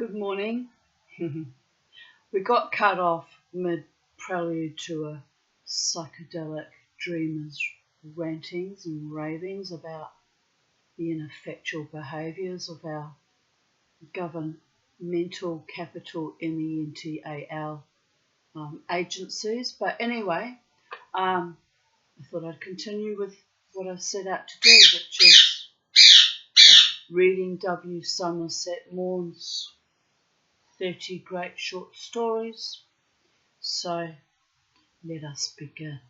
Good morning. We got cut off mid-prelude to a psychedelic dreamer's rantings and ravings about the ineffectual behaviours of our governmental capital MENTAL agencies. But anyway, I thought I'd continue with what I set out to do, which is reading W. Somerset Maugham's 30 great short stories. So let us begin.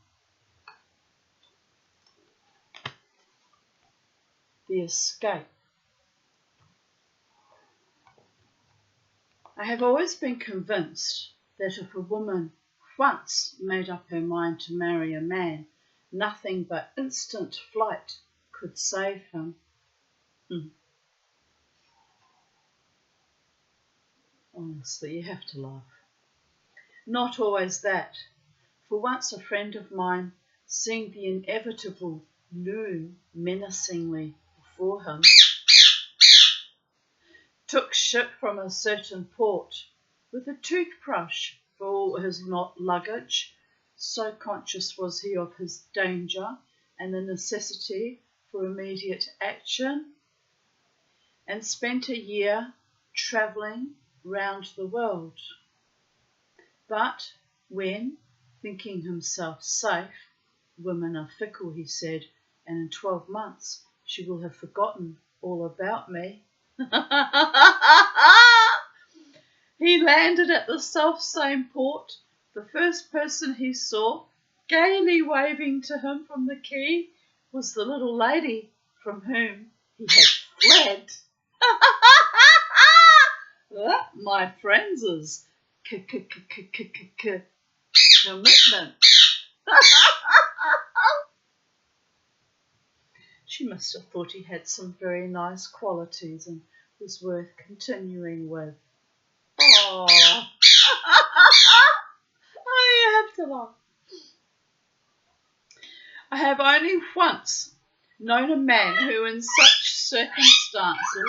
The Escape. I have always been convinced that if a woman once made up her mind to marry a man, nothing but instant flight could save him. Honestly, you have to laugh. Not always that, for once a friend of mine, seeing the inevitable loom menacingly before him, took ship from a certain port with a toothbrush for all his luggage, so conscious was he of his danger and the necessity for immediate action, and spent a year travelling round the world. But when, thinking himself safe, women are fickle, he said, and in 12 months she will have forgotten all about me, he landed at the self-same port. The first person he saw, gaily waving to him from the quay, was the little lady from whom he had fled. That, my friends, is commitment. She must have thought he had some very nice qualities and was worth continuing with. Oh, you have to laugh. I have only once known a man who, in such circumstances,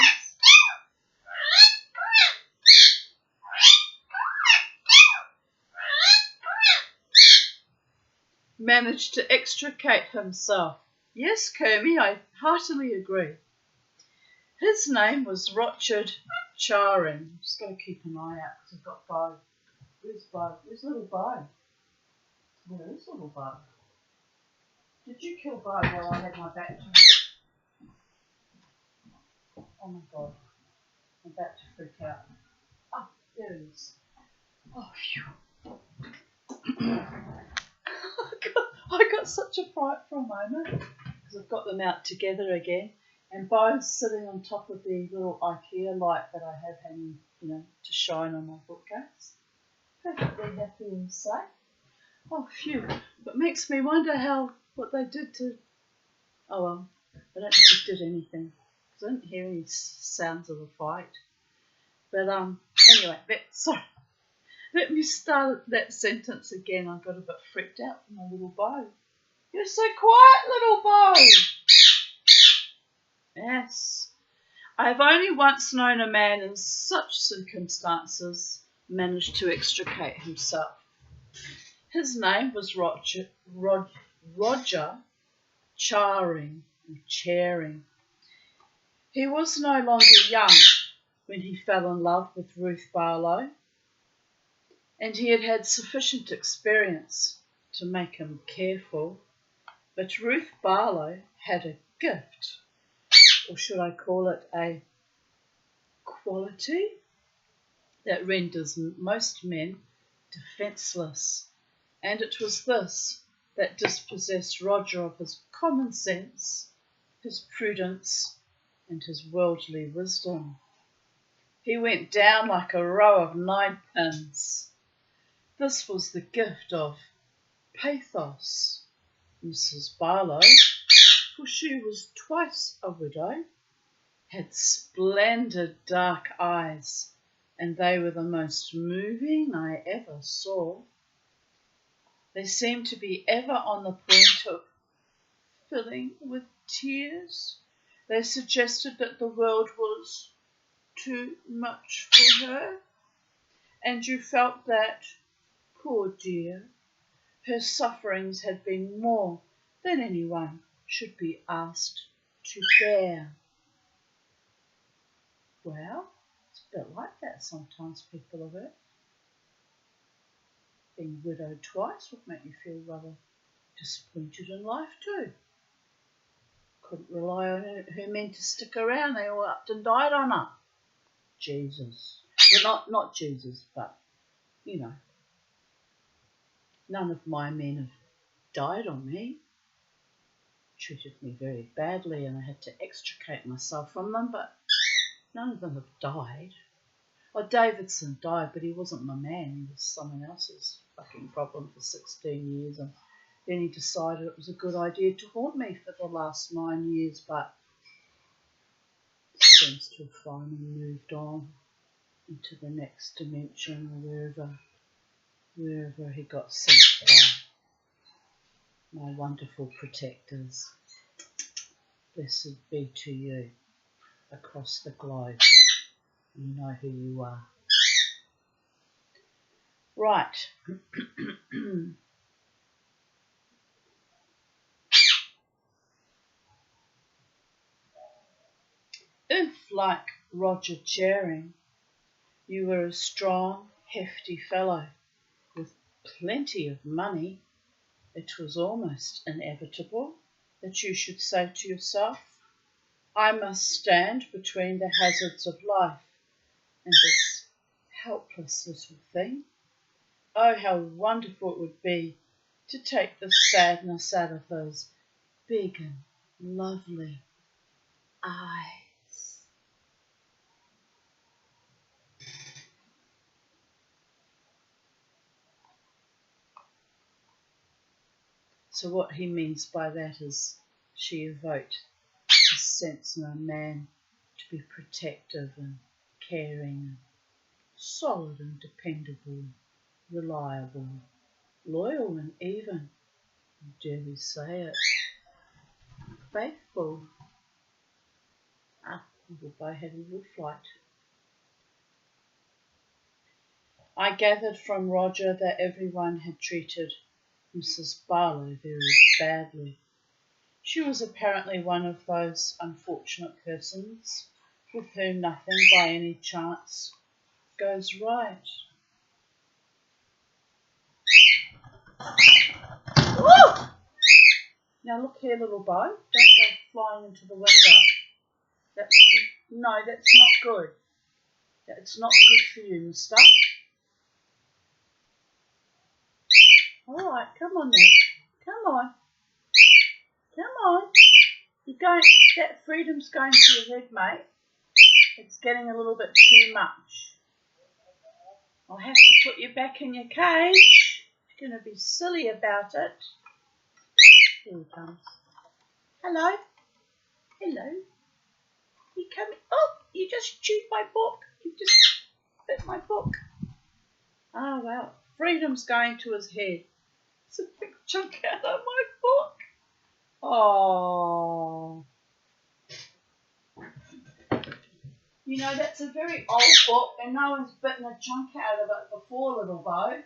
managed to extricate himself. Yes, Kermie, I heartily agree. His name was Rochard Charing. I'm just going to keep an eye out because I've got Bo. Where's Bo? Where's little Bo? Where is little Bo? Did you kill Bo while I had my back to it? Oh my God. I'm about to freak out. Oh, there it is. Oh, phew. I got such a fright for a moment because I've got them out together again, and Bo's sitting on top of the little IKEA light that I have hanging, to shine on my bookcase. Perfectly happy and safe. Oh, phew. But makes me wonder what they did to... Oh, well, I don't think it did anything because I didn't hear any sounds of a fight. But, anyway, sorry. Let me start that sentence again. I got a bit freaked out for my little Bo. You're so quiet, little Bo. Yes. I have only once known a man in such circumstances manage to extricate himself. His name was Roger Charing. He was no longer young when he fell in love with Ruth Barlow, and he had had sufficient experience to make him careful. But Ruth Barlow had a gift, or should I call it a quality, that renders most men defenceless. And it was this that dispossessed Roger of his common sense, his prudence, and his worldly wisdom. He went down like a row of ninepins. This was the gift of pathos. Mrs. Barlow, for she was twice a widow, had splendid dark eyes, and they were the most moving I ever saw. They seemed to be ever on the point of filling with tears. They suggested that the world was too much for her, and you felt that, poor dear, her sufferings had been more than anyone should be asked to bear. Well, it's a bit like that sometimes, people of Earth. Being widowed twice would make you feel rather disappointed in life too. Couldn't rely on her men to stick around. They all upped and died on her. Jesus. Well, not Jesus, but, you know. None of my men have died on me. Treated me very badly and I had to extricate myself from them, but none of them have died. Oh, Davidson died, but he wasn't my man. He was someone else's fucking problem for 16 years. And then he decided it was a good idea to haunt me for the last 9 years, but seems to have finally moved on into the next dimension or wherever he got sent by my wonderful protectors. Blessed be to you across the globe. You know who you are. Right. If, like Roger Charing, you were a strong, hefty fellow with plenty of money, it was almost inevitable that you should say to yourself, I must stand between the hazards of life and this helpless little thing. Oh, how wonderful it would be to take the sadness out of those big and lovely eyes. So what he means by that is she evoked a sense in a man to be protective and caring and solid and dependable, reliable, loyal and even, dare we say it, faithful. Little bow had a wood flight. I gathered from Roger that everyone had treated Mrs. Barlow very badly. She was apparently one of those unfortunate persons with whom nothing by any chance goes right. Woo! Now look here, little boy, don't go flying into the window. That's not good. It's not good for you, mister. All right, come on then. Come on. That freedom's going to your head, mate. It's getting a little bit too much. I'll have to put you back in your cage. You're going to be silly about it. Here he comes. Hello. You coming? Oh, you just chewed my book. You just bit my book. Oh, well. Freedom's going to his head. It's a big chunk out of my book. Oh. You know, that's a very old book and no one's bitten a chunk out of it before, little Bo.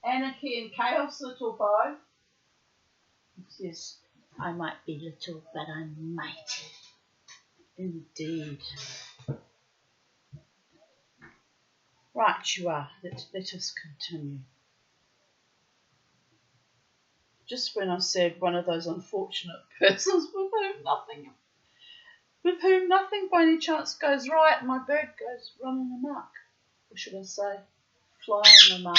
Anarchy and Chaos, little Bo. He says, I might be little, but I'm mighty. Indeed. Right, you are. Let us continue. Just when I said one of those unfortunate persons with whom nothing by any chance goes right, my bird goes running amok. Or should I say, flying amok.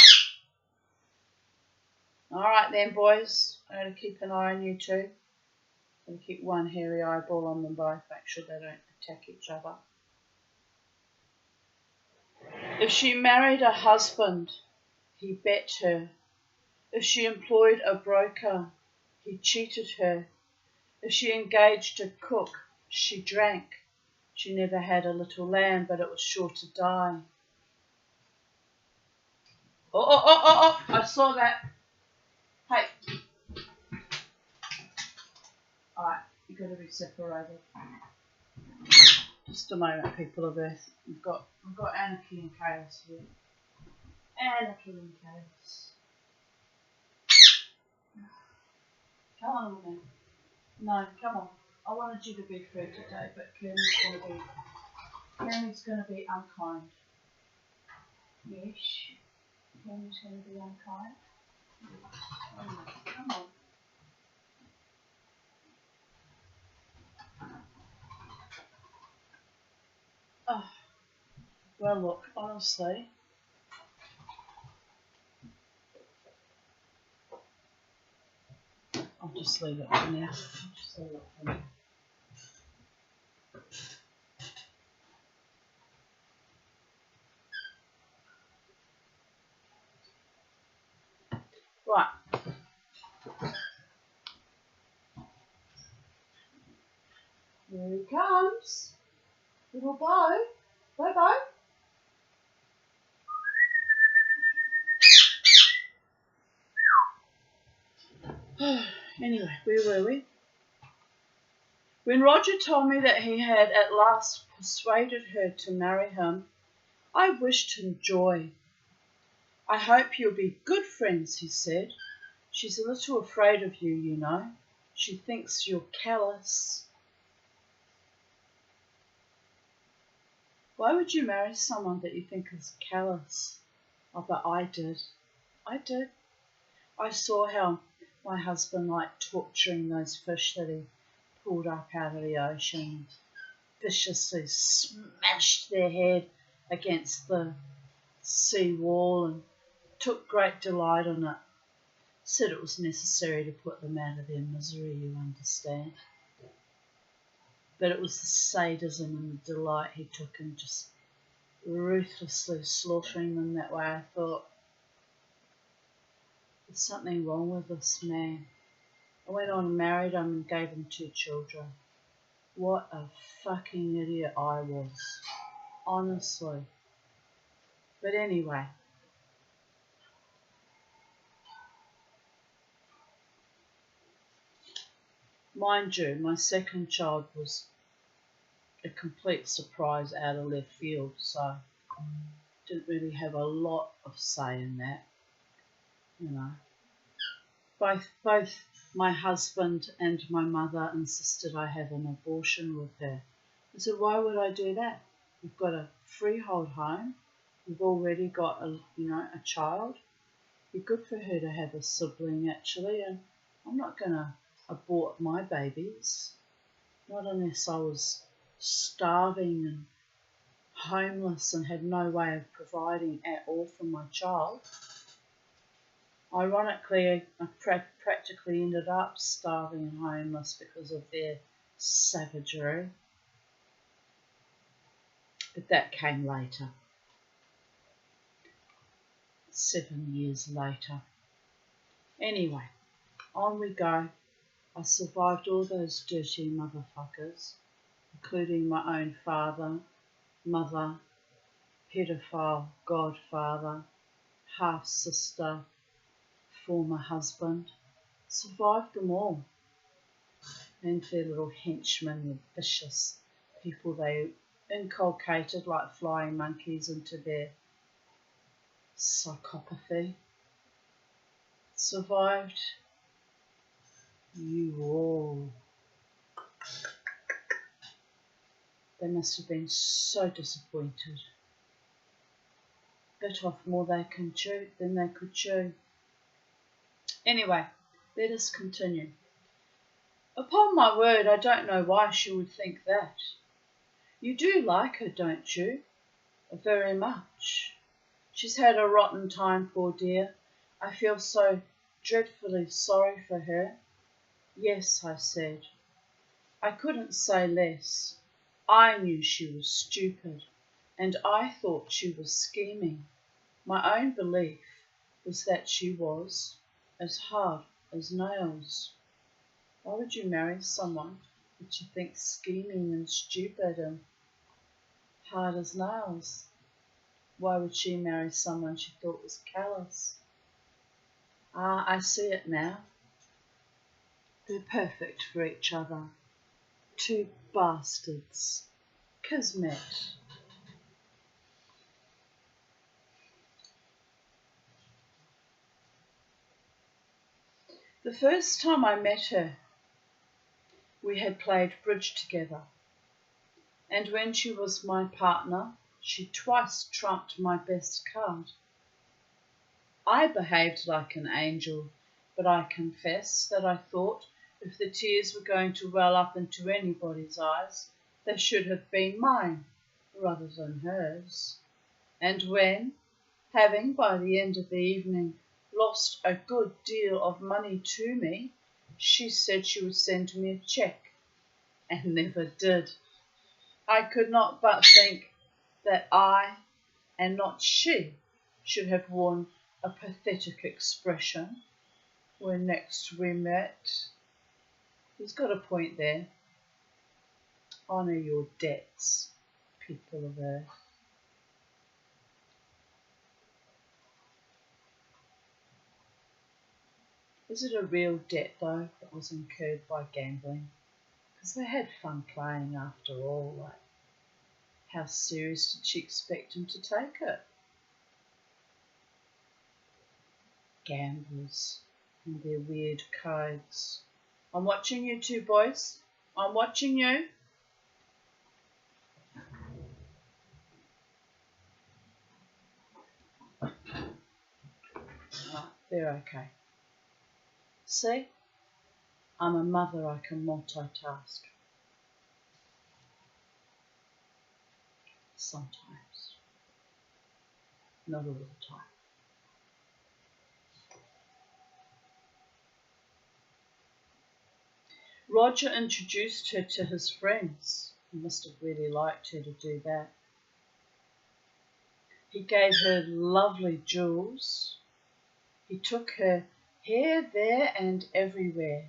All right then, boys. I'm going to keep an eye on you two. I'm going to keep one hairy eyeball on them both. Make sure they don't attack each other. If she married a husband, he bet her. If she employed a broker, he cheated her. If she engaged a cook, she drank. She never had a little lamb, but it was sure to die. Oh, I saw that. Hey. Alright, you've got to be separated. Just a moment, people of Earth. We've got anarchy and chaos here. Anarchy and chaos. Come on, man. No, come on. I wanted you to be free today, but Kearney's gonna be unkind. Yes. Kearney's gonna be unkind. Oh, come on. Oh, well, look, honestly, I'll just leave it for now. Right. Here he comes. Little Bo. Bo. Anyway, where were we? When Roger told me that he had at last persuaded her to marry him, I wished him joy. I hope you'll be good friends, he said. She's a little afraid of you, you know. She thinks you're callous. Why would you marry someone that you think is callous? Oh, but I did. I saw how my husband liked torturing those fish that he pulled up out of the ocean, viciously smashed their head against the sea wall and took great delight in it. Said it was necessary to put them out of their misery, you understand. But it was the sadism and the delight he took in just ruthlessly slaughtering them that way. I thought, there's something wrong with this man. I went on and married him and gave him 2 children. What a fucking idiot I was. Honestly. But anyway. Mind you, my second child was a complete surprise out of left field, so didn't really have a lot of say in that, you know. Both my husband and my mother insisted I have an abortion with her. I said, why would I do that? We've got a freehold home. We've already got a child. It'd be good for her to have a sibling actually, and I'm not going to abort my babies, not unless I was starving and homeless and had no way of providing at all for my child. Ironically, I practically ended up starving and homeless because of their savagery. But that came later. 7 years later. Anyway, on we go. I survived all those dirty motherfuckers, including my own father, mother, pedophile, godfather, half-sister, former husband. Survived them all. And their little henchmen, the vicious people they inculcated like flying monkeys into their psychopathy. Survived you all. They must have been so disappointed. Bit off more than they could chew. Anyway, let us continue. Upon my word, I don't know why she would think that. You do like her, don't you? Very much. She's had a rotten time, poor dear. I feel so dreadfully sorry for her. Yes, I said. I couldn't say less. I knew she was stupid, and I thought she was scheming. My own belief was that she was as hard as nails. Why would you marry someone that you think scheming and stupid and hard as nails? Why would she marry someone she thought was callous? Ah, I see it now. They're perfect for each other. 2 bastards. Kismet. The first time I met her, we had played bridge together, and when she was my partner, she twice trumped my best card. I behaved like an angel, but I confess that I thought if the tears were going to well up into anybody's eyes, they should have been mine rather than hers. And when, having by the end of the evening lost a good deal of money to me, she said she would send me a cheque, and never did, I could not but think that I, and not she, should have worn a pathetic expression when next we met. He's got a point there. Honour your debts, people of earth. Is it a real debt, though, that was incurred by gambling? Because they had fun playing after all. Like, how serious did she expect him to take it? Gamblers and their weird codes. I'm watching you two boys. I'm watching you. Oh, they're okay. See? I'm a mother, I can multitask. Sometimes. Not all the time. Roger introduced her to his friends. He must have really liked her to do that. He gave her lovely jewels. He took her here, there, and everywhere.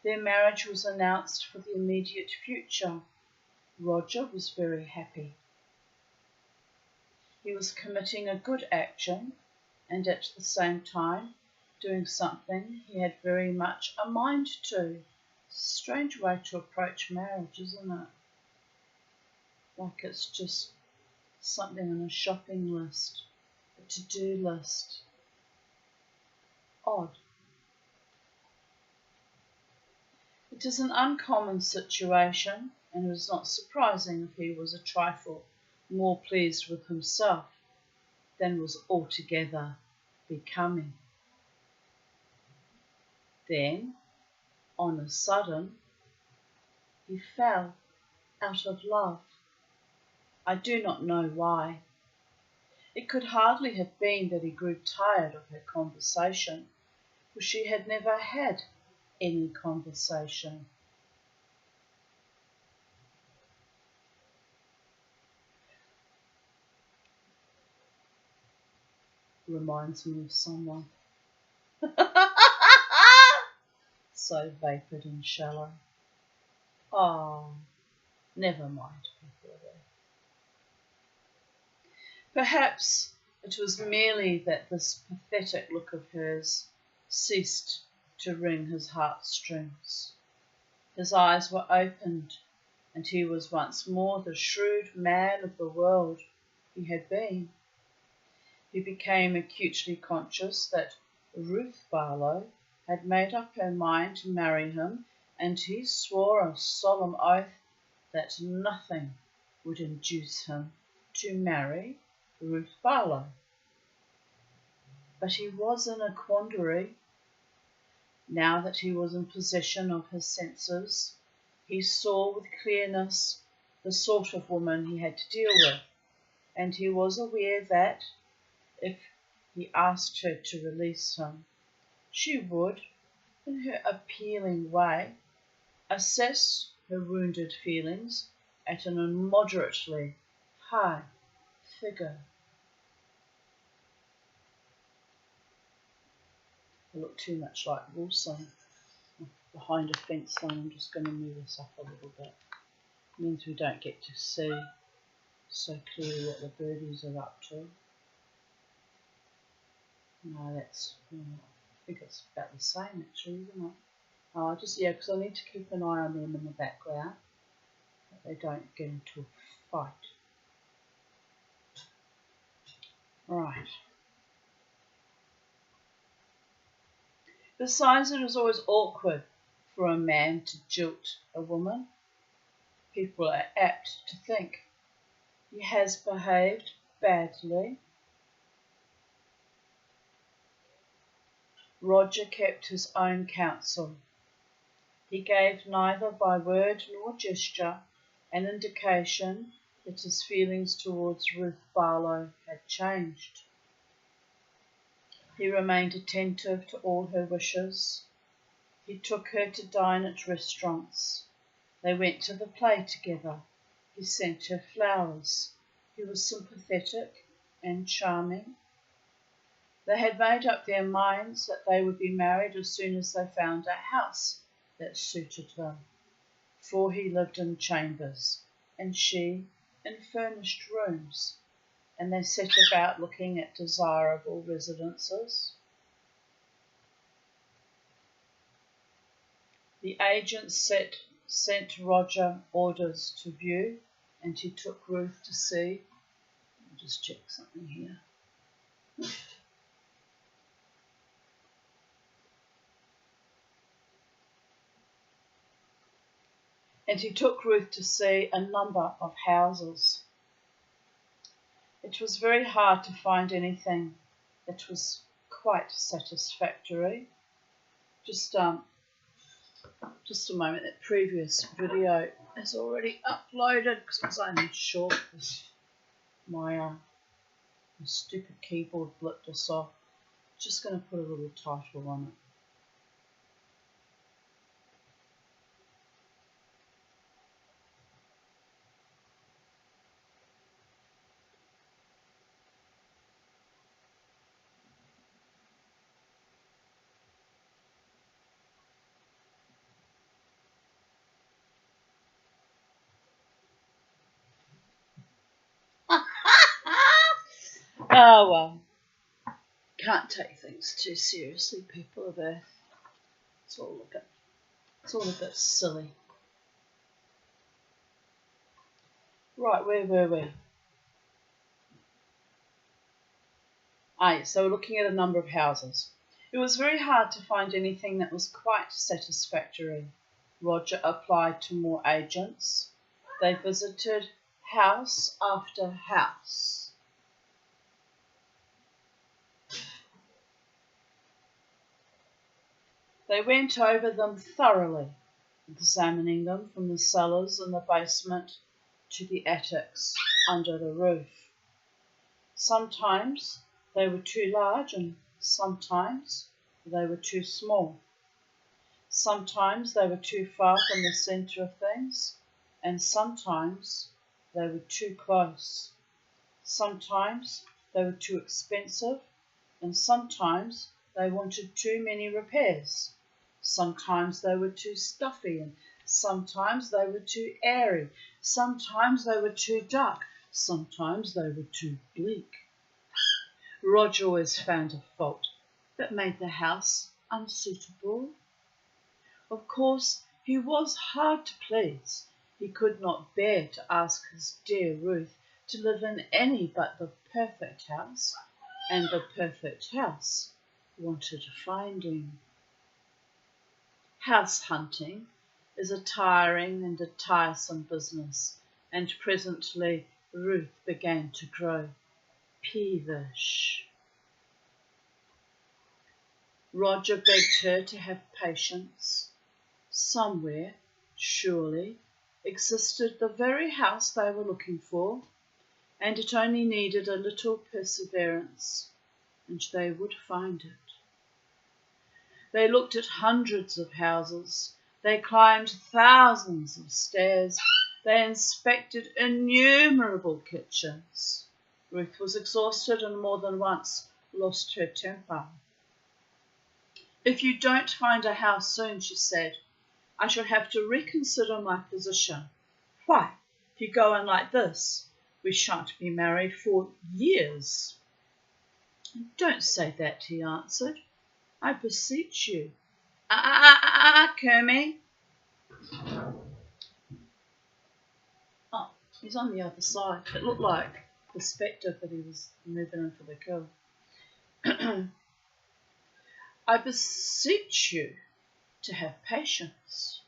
Their marriage was announced for the immediate future. Roger was very happy. He was committing a good action and at the same time doing something he had very much a mind to. It's a strange way to approach marriage, isn't it? Like it's just something on a shopping list, a to-do list. Odd. It is an uncommon situation, and it was not surprising if he was a trifle more pleased with himself than was altogether becoming. Then, on a sudden, he fell out of love. I do not know why. It could hardly have been that he grew tired of her conversation, for she had never had any conversation. Reminds me of someone. So vapid and shallow. Oh, never mind, people are there. Perhaps it was merely that this pathetic look of hers ceased to wring his heartstrings. His eyes were opened, and he was once more the shrewd man of the world he had been. He became acutely conscious that Ruth Barlow had made up her mind to marry him, and he swore a solemn oath that nothing would induce him to marry Ruth Barlow. But he was in a quandary. Now that he was in possession of his senses, he saw with clearness the sort of woman he had to deal with, and he was aware that, if he asked her to release him, she would, in her appealing way, assess her wounded feelings at an immoderately high figure. I look too much like Wilson behind a fence line. I'm just going to move this up a little bit. It means we don't get to see so clearly what the birdies are up to. No, that's, I think it's about the same actually, isn't it? Oh, just, yeah, because I need to keep an eye on them in the background. they don't get into a fight. Right. Besides, it is always awkward for a man to jilt a woman. People are apt to think he has behaved badly. Roger kept his own counsel. He gave neither by word nor gesture an indication that his feelings towards Ruth Barlow had changed. He remained attentive to all her wishes. He took her to dine at restaurants. They went to the play together. He sent her flowers. He was sympathetic and charming. They had made up their minds that they would be married as soon as they found a house that suited them, for he lived in chambers and she in furnished rooms, and they set about looking at desirable residences. The agent sent Roger orders to view, and he took Ruth to see. I'll just check something here. And he took Ruth to see a number of houses. It was very hard to find anything that was quite satisfactory. Just a moment, that previous video is already uploaded because it was only short. My stupid keyboard blipped us off. Just going to put a little title on it. Oh well, can't take things too seriously, people of Earth. It's all a bit silly. Right, where were we? So we're looking at a number of houses. It was very hard to find anything that was quite satisfactory. Roger applied to more agents. They visited house after house. They went over them thoroughly, examining them from the cellars in the basement to the attics under the roof. Sometimes they were too large and sometimes they were too small. Sometimes they were too far from the centre of things, and sometimes they were too close. Sometimes they were too expensive, and sometimes they wanted too many repairs. Sometimes they were too stuffy, and sometimes they were too airy. Sometimes they were too dark. Sometimes they were too bleak. Roger always found a fault that made the house unsuitable. Of course, he was hard to please. He could not bear to ask his dear Ruth to live in any but the perfect house, and the perfect house wanted finding. House hunting is a tiring and a tiresome business, and presently Ruth began to grow peevish. Roger begged her to have patience. Somewhere, surely, existed the very house they were looking for, and it only needed a little perseverance, and they would find it. They looked at hundreds of houses. They climbed thousands of stairs. They inspected innumerable kitchens. Ruth was exhausted and more than once lost her temper. "If you don't find a house soon," she said, "I shall have to reconsider my position. Why, if you go on like this, we shan't be married for years." "Don't say that," he answered. "I beseech you." Kermie. He's on the other side. It looked like perspective that he was moving in for the kill. I beseech you to have patience.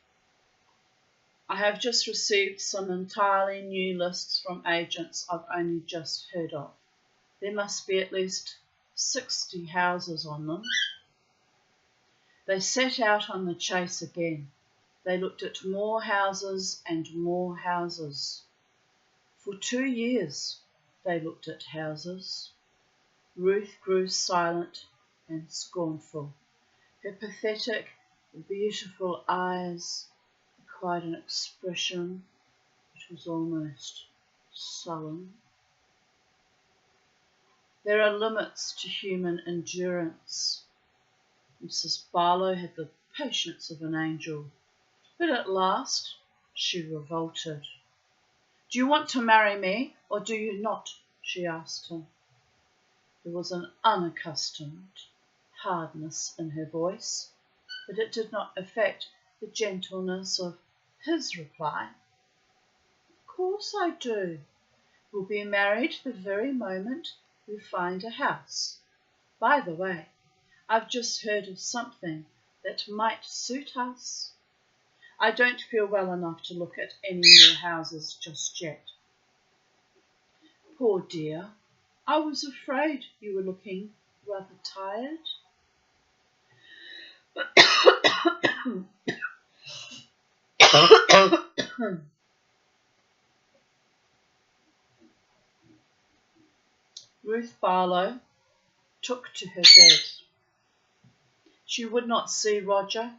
I have just received some entirely new lists from agents I've only just heard of. There must be at least 60 houses on them. They set out on the chase again. They looked at more houses and more houses. For 2 years they looked at houses. Ruth grew silent and scornful. Her pathetic, beautiful eyes acquired an expression that was almost sullen. There are limits to human endurance. Mrs. Barlow had the patience of an angel, but at last she revolted. Do you want to marry me, or do you not? She asked him. There was an unaccustomed hardness in her voice, but it did not affect the gentleness of his reply. Of course I do. We'll be married the very moment we find a house. By the way, I've just heard of something that might suit us. I don't feel well enough to look at any more houses just yet. Poor dear, I was afraid you were looking rather tired. Ruth Barlow took to her bed. She would not see Roger,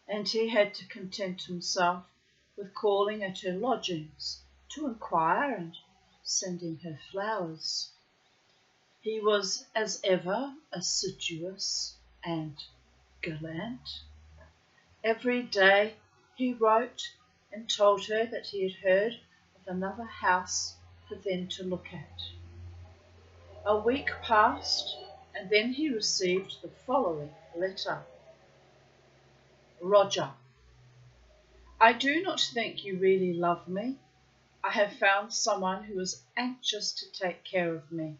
and he had to content himself with calling at her lodgings to inquire and sending her flowers. He was, as ever, assiduous and gallant. Every day he wrote and told her that he had heard of another house for them to look at. A week passed, and then he received the following letter. Roger, I do not think you really love me. I have found someone who is anxious to take care of me,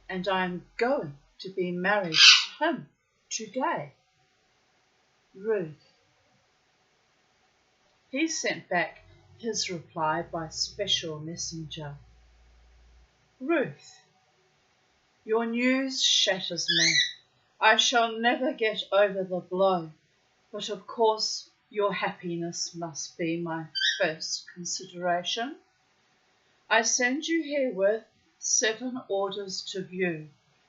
and I am going to be married to him today. Ruth. He sent back his reply by special messenger. Ruth, your news shatters me. I shall never get over the blow, but of course your happiness must be my first consideration. I send you herewith 7 orders to view.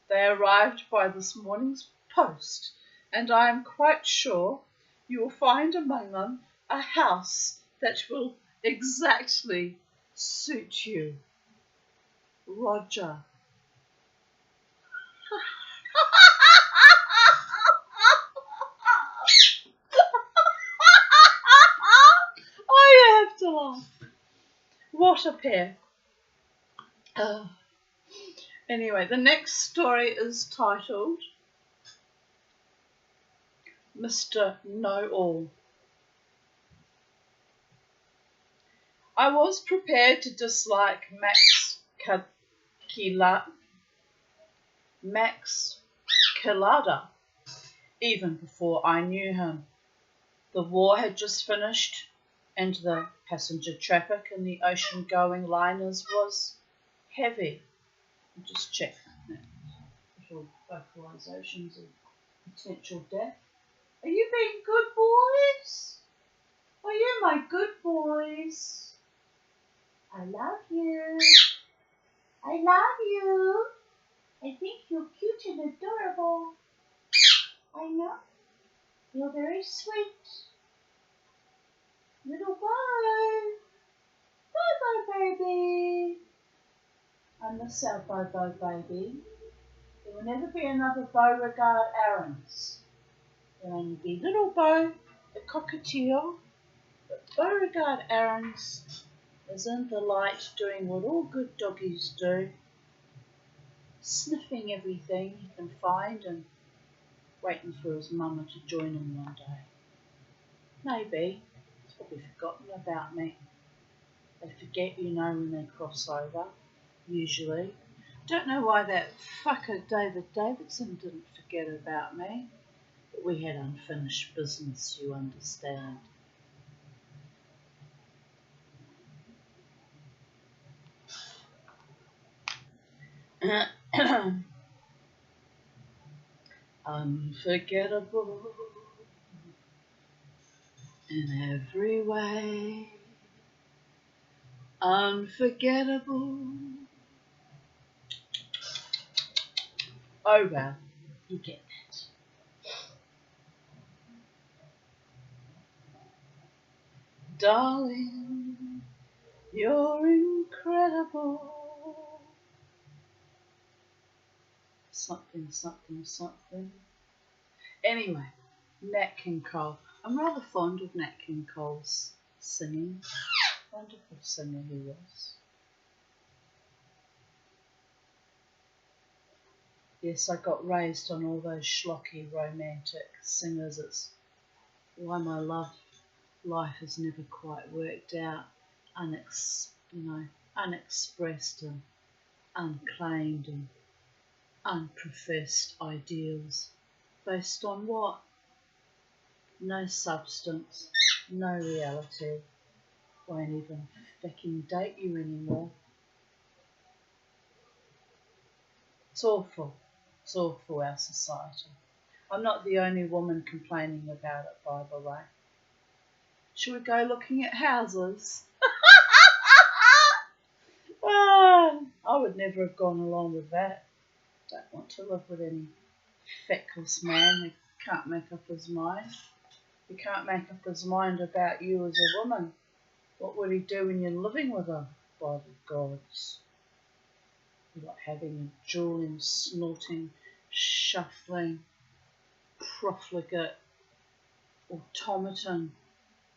They arrived by this morning's post, and I am quite sure you will find among them a house that will exactly suit you. Roger. I have to laugh. What a pair. Anyway, the next story is titled Mr. Know-All. I was prepared to dislike Max Calada even before I knew him. The war had just finished, and the passenger traffic in the ocean-going liners was heavy. I'll just check that little vocalizations of potential death. Are you being good boys? Are you my good boys? I love you. I love you. I think you're cute and adorable. I know. You're very sweet. Little boy. Bye-bye, baby. I miss our Bobo baby. There will never be another Beauregard Aarons. There will only be little Bo, the cockatiel, but Beauregard Aarons is in the light doing what all good doggies do, sniffing everything he can find and waiting for his mama to join him one day. Maybe he's probably forgotten about me. They forget you know when they cross over, usually. Don't know why that fucker David Davidson didn't forget about me, but we had unfinished business, you understand. Unforgettable in every way. Unforgettable. Oh well, you get that. Darling, you're incredible. Something, something, something. Anyway, Nat King Cole. I'm rather fond of Nat King Cole's singing. Wonderful singer he was. Yes, I got raised on all those schlocky romantic singers. It's why my life has never quite worked out. Unexpressed and unclaimed and unprofessed ideals. Based on what? No substance, no reality. Won't even fucking date you anymore. It's awful. It's awful, our society. I'm not the only woman complaining about it, by the way. Should we go looking at houses? I would never have gone along with that. Don't want to live with any feckless man who can't make up his mind. He can't make up his mind about you as a woman. What would he do when you're living with him? By the gods. You're like having a drooling, snorting, shuffling, profligate automaton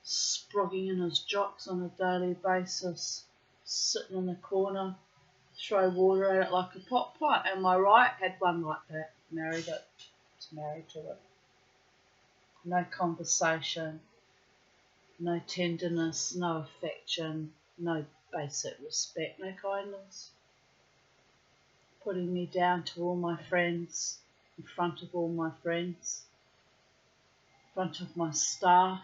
sprogging in his jocks on a daily basis, sitting in the corner, throw water at it like a pot plant. Am I right? Had one like that, married it, was married to it. No conversation, no tenderness, no affection, no basic respect, no kindness. Putting me down to all my friends, in front of all my friends, in front of my staff.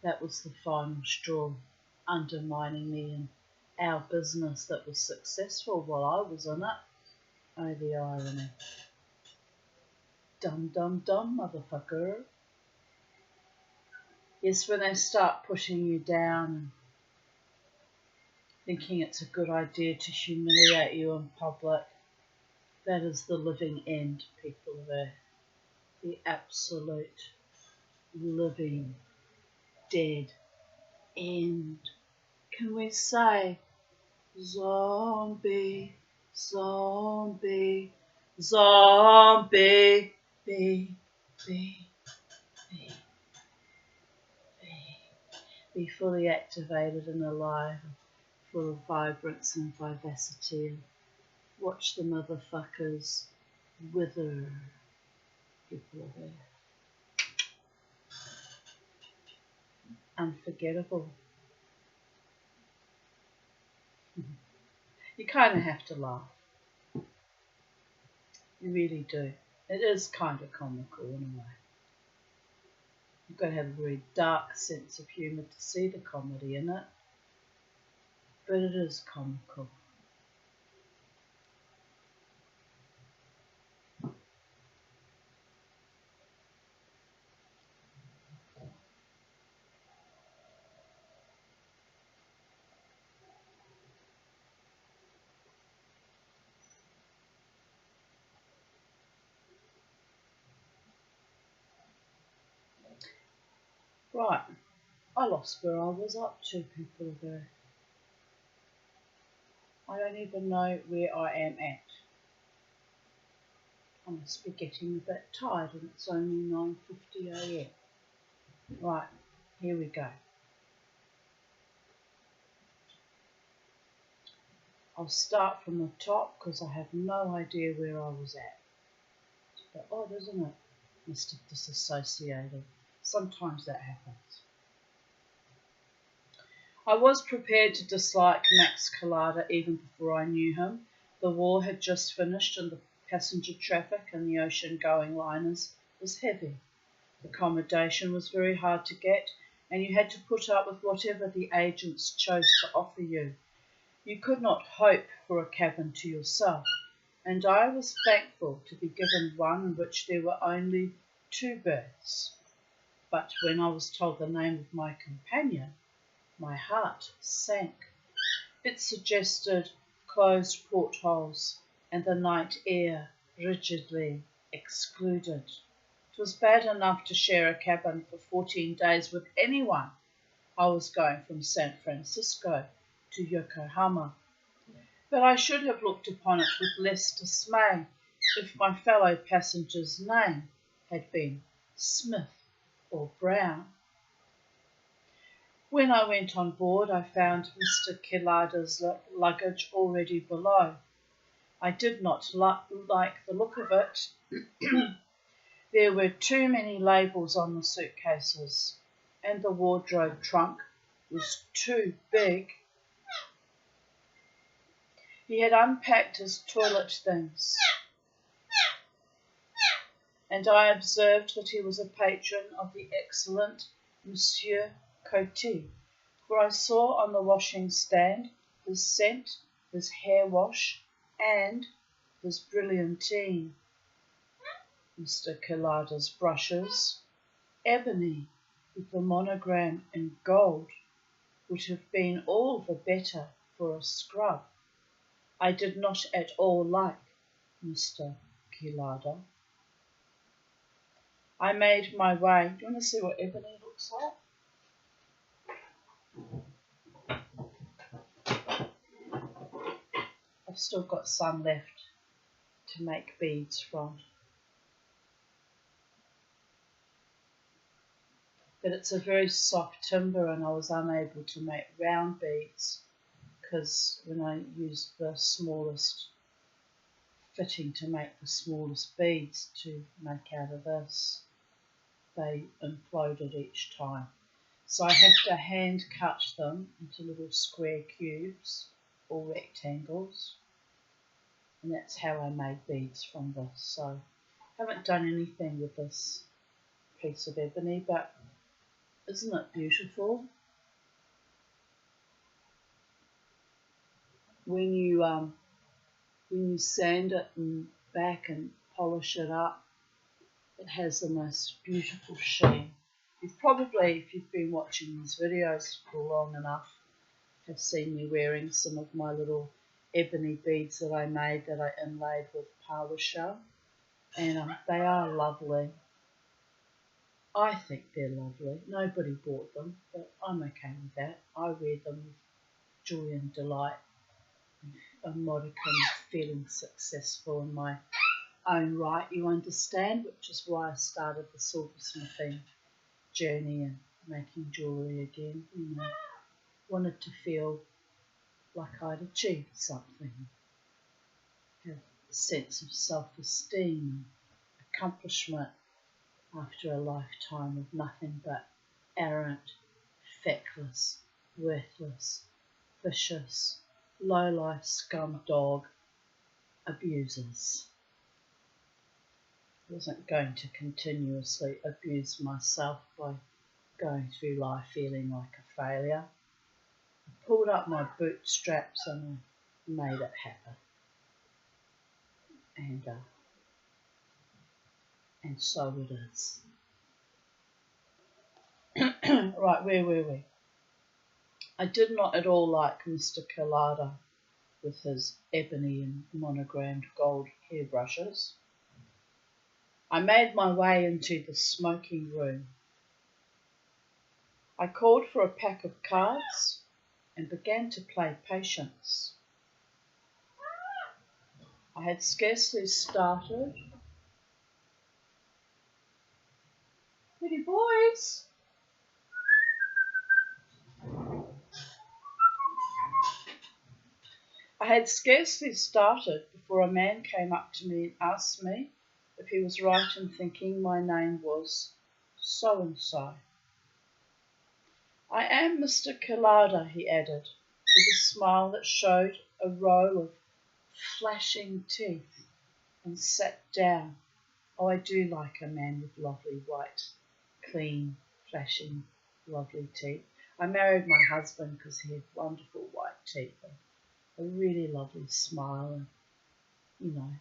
That was the final straw, undermining me in our business that was successful while I was in it. Oh, the irony. Dum dum dum, motherfucker. Yes, when they start pushing you down and thinking it's a good idea to humiliate you in public, that is the living end, people of Earth. The absolute living, dead end. Can we say zombie, zombie, zombie, be, be, be, be fully activated and alive, full of vibrance and vivacity, and watch the motherfuckers wither, people of Earth. Unforgettable. You kind of have to laugh. You really do. It is kind of comical in a way. You've got to have a very dark sense of humour to see the comedy in it, but it is comical. Right, I lost where I was up to, people of Earth. I don't even know where I am at. I must be getting a bit tired and it's only 9:50 AM. Right, here we go. I'll start from the top because I have no idea where I was at. It's a bit odd, isn't it? Must have disassociated. Sometimes that happens. I was prepared to dislike Max Collada even before I knew him. The war had just finished and the passenger traffic in the ocean-going liners was heavy. Accommodation was very hard to get, and you had to put up with whatever the agents chose to offer you. You could not hope for a cabin to yourself, and I was thankful to be given one in which there were only 2 berths. But when I was told the name of my companion, my heart sank. It suggested closed portholes and the night air rigidly excluded. It was bad enough to share a cabin for 14 days with anyone. I was going from San Francisco to Yokohama. But I should have looked upon it with less dismay if my fellow passenger's name had been Smith or Brown. When I went on board, I found Mr. Kellada's luggage already below. I did not like the look of it. There were too many labels on the suitcases, and the wardrobe trunk was too big. He had unpacked his toilet things, and I observed that he was a patron of the excellent Monsieur Coty, for I saw on the washing stand his scent, his hair wash, and his brilliantine. Mr. Kellada's brushes, ebony with the monogram in gold, would have been all the better for a scrub. I did not at all like Mr. Kellada. I made my way. Do you want to see what ebony looks like? I've still got some left to make beads from. But it's a very soft timber and I was unable to make round beads because when I used the smallest fitting to make the smallest beads to make out of this, they imploded each time. So I have to hand cut them into little square cubes or rectangles, and that's how I made beads from this. So I haven't done anything with this piece of ebony, but isn't it beautiful? When you sand it and back and polish it up, it has the most beautiful sheen. You've probably, if you've been watching these videos for long enough, have seen me wearing some of my little ebony beads that I made that I inlaid with power shell, and they are lovely. I think they're lovely. Nobody bought them, but I'm okay with that. I wear them with joy and delight, a modicum of feeling successful in my own right, you understand, which is why I started the silversmithing journey and making jewellery again. You know, wanted to feel like I'd achieved something, have a sense of self-esteem, accomplishment after a lifetime of nothing but arrant, feckless, worthless, vicious, low-life scum dog abusers. I wasn't going to continuously abuse myself by going through life feeling like a failure. I pulled up my bootstraps and I made it happen. And so it is. Right, where were we? I did not at all like Mr. Kellada with his ebony and monogrammed gold hairbrushes. I made my way into the smoking room. I called for a pack of cards and began to play patience. I had scarcely started. Pretty boys! I had scarcely started before a man came up to me and asked me if he was right in thinking my name was so-and-so. I am Mr. Collada, he added, with a smile that showed a row of flashing teeth, and sat down. Oh, I do like a man with lovely white, clean, flashing, lovely teeth. I married my husband because he had wonderful white teeth and a really lovely smile and,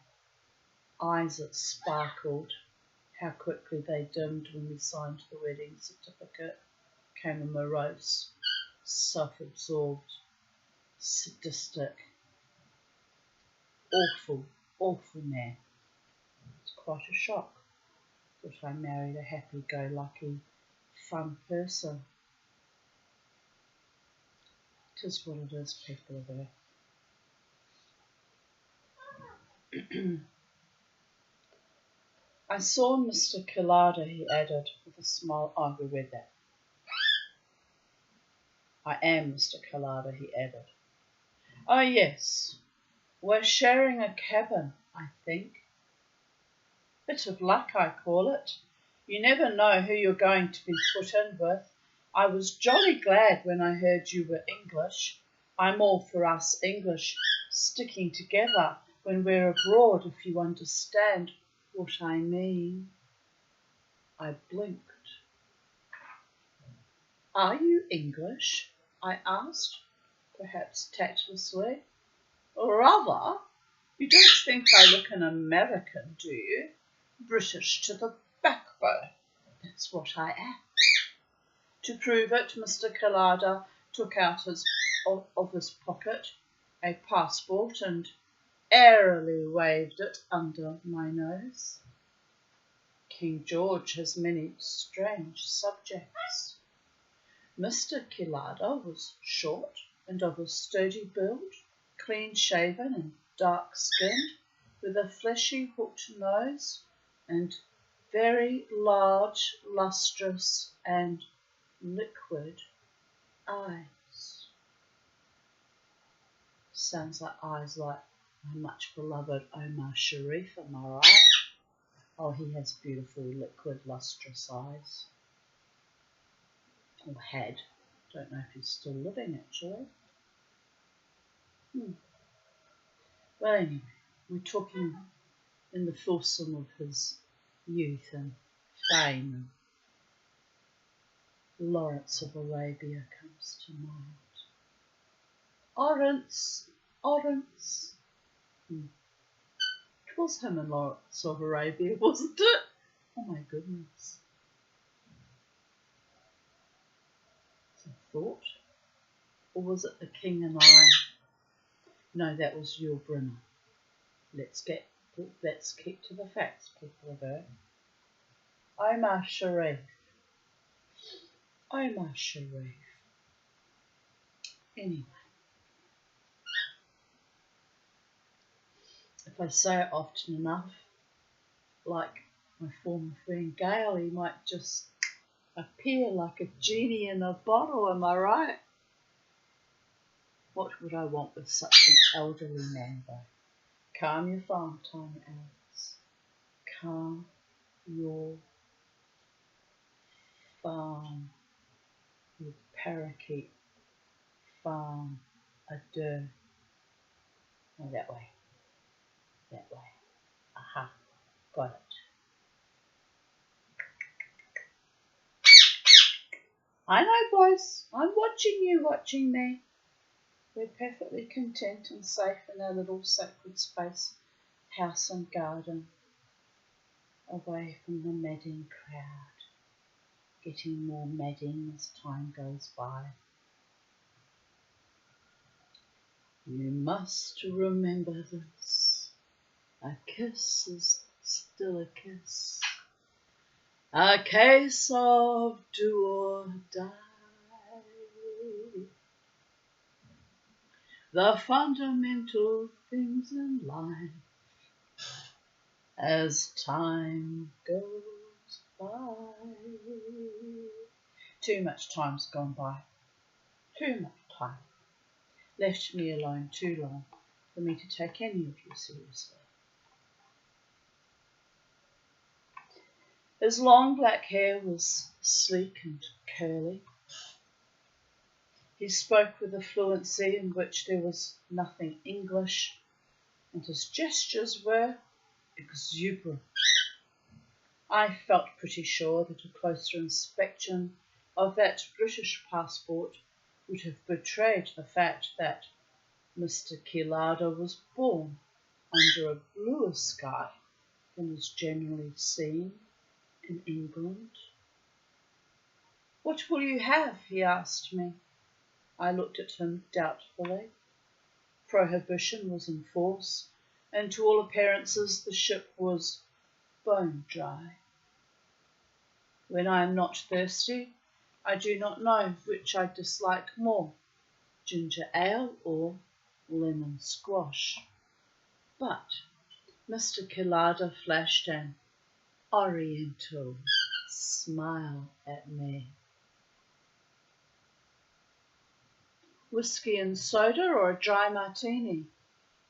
eyes that sparkled. How quickly they dimmed when we signed the wedding certificate. Came a morose, self-absorbed, sadistic, awful, awful man. It's quite a shock that I married a happy-go-lucky, fun person. 'Tis what it is, people of Earth. I saw Mr. Collada, he added, with a smile. Oh, we read that. I am Mr. Collada, he added. Oh, yes. We're sharing a cabin, I think. Bit of luck, I call it. You never know who you're going to be put in with. I was jolly glad when I heard you were English. I'm all for us English sticking together when we're abroad, if you understand what I mean. I blinked. Are you English? I asked, perhaps tactlessly. Rather. You don't think I look an American, do you? British to the backbone. That's what I am. To prove it, Mr. Collada took out of his pocket a passport and airily waved it under my nose. King George has many strange subjects. Mr. Collada was short and of a sturdy build, clean-shaven and dark-skinned, with a fleshy hooked nose and very large, lustrous and liquid eyes. Sounds like eyes like my much beloved Omar Sharif, am I right? Oh, he has beautiful liquid lustrous eyes. Or had. Don't know if he's still living actually. Well, anyway, we're talking in the fulsome of his youth and fame, and Lawrence of Arabia comes to mind. Lawrence. It was him and Lawrence of Arabia, wasn't it? Oh my goodness. It's a thought. Or was it the King and I? No, that was Yul Brynner. Let's keep to the facts, people of Earth. Omar Sharif. Anyway, if I say it often enough, like my former friend Gail, he might just appear like a genie in a bottle, am I right? What would I want with such an elderly man, though? Calm your farm time, Alex. Calm your farm, your parakeet farm, adieu. No, that way. Aha, got it. I know, boys. I'm watching you, watching me. We're perfectly content and safe in our little sacred space, house and garden, away from the madding crowd, getting more madding as time goes by. You must remember this. A kiss is still a kiss. A case of do or die. The fundamental things in life as time goes by. Too much time's gone by. Too much time. Left me alone too long for me to take any of you seriously. His long black hair was sleek and curly. He spoke with a fluency in which there was nothing English, and his gestures were exuberant. I felt pretty sure that a closer inspection of that British passport would have betrayed the fact that Mr. Killarda was born under a bluer sky than is generally seen in England. "What will you have?" he asked me. I looked at him doubtfully. Prohibition was in force, and to all appearances the ship was bone dry. When I am not thirsty, I do not know which I dislike more, ginger ale or lemon squash. But Mr. Killarda flashed an oriental smile at me. "Whiskey and soda or a dry martini?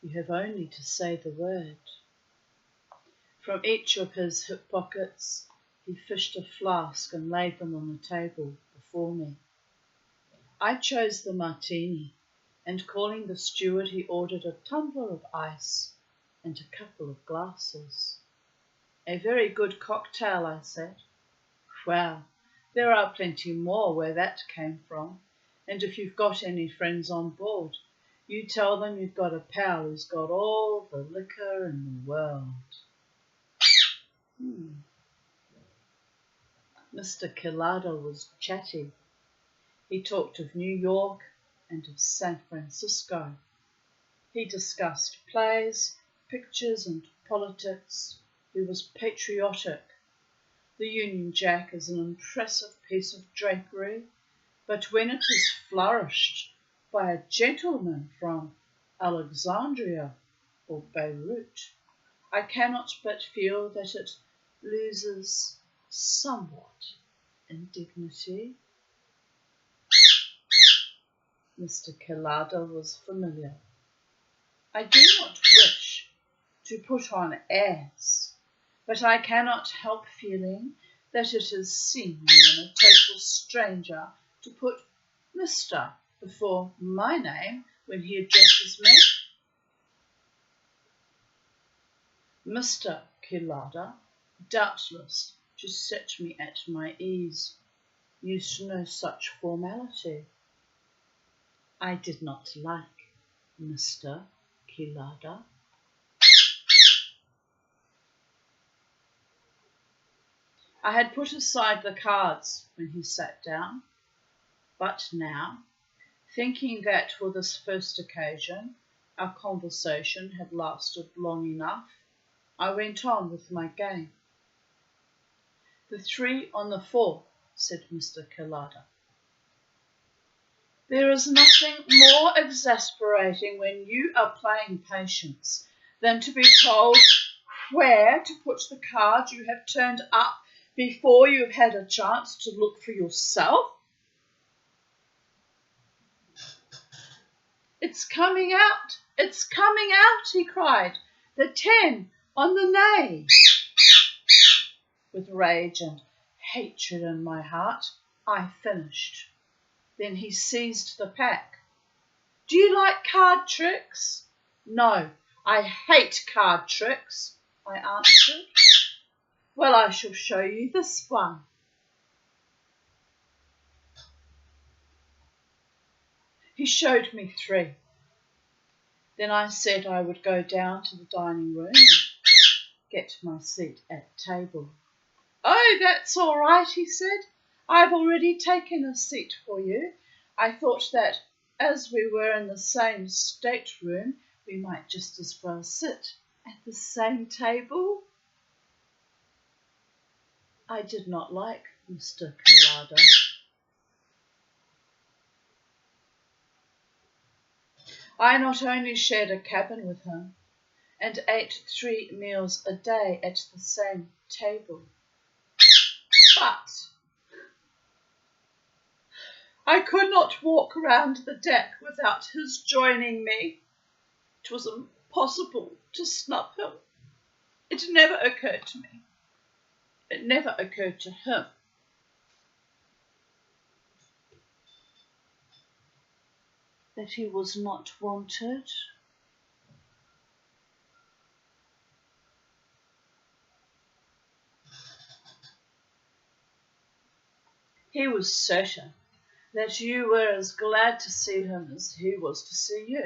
You have only to say the word." From each of his hip pockets he fished a flask and laid them on the table before me. I chose the martini, and calling the steward he ordered a tumbler of ice and a couple of glasses. "A very good cocktail," I said. "Well, there are plenty more where that came from, and if you've got any friends on board, you tell them you've got a pal who's got all the liquor in the world." Mr. Killarda was chatty. He talked of New York and of San Francisco. He discussed plays, pictures, and politics. He was patriotic. The Union Jack is an impressive piece of drapery, but when it is flourished by a gentleman from Alexandria or Beirut, I cannot but feel that it loses somewhat in dignity. Mr. Killarda was familiar. I do not wish to put on airs, but I cannot help feeling that it is seemly in a total stranger to put Mr. before my name when he addresses me. Mr. Killarda, doubtless to set me at my ease, used no such formality. I did not like Mr. Killarda. I had put aside the cards when he sat down, but now, thinking that for this first occasion our conversation had lasted long enough, I went on with my game. "The 3 on the 4, said Mr. Killarda. "There is nothing more exasperating when you are playing patience than to be told where to put the cards you have turned up before you've had a chance to look for yourself. It's coming out, it's coming out," he cried. "The 10 on the knave." With rage and hatred in my heart, I finished. Then he seized the pack. "Do you like card tricks?" "No, I hate card tricks," I answered. "Well, I shall show you this one." He showed me 3. Then I said I would go down to the dining room and get my seat at table. "Oh, that's all right," he said. "I've already taken a seat for you. I thought that as we were in the same stateroom, we might just as well sit at the same table." I did not like Mr. Killarda. I not only shared a cabin with him and ate 3 meals a day at the same table, but I could not walk round the deck without his joining me. It was impossible to snub him. It never occurred to me. It never occurred to him. that he was not wanted. He was certain that you were as glad to see him as he was to see you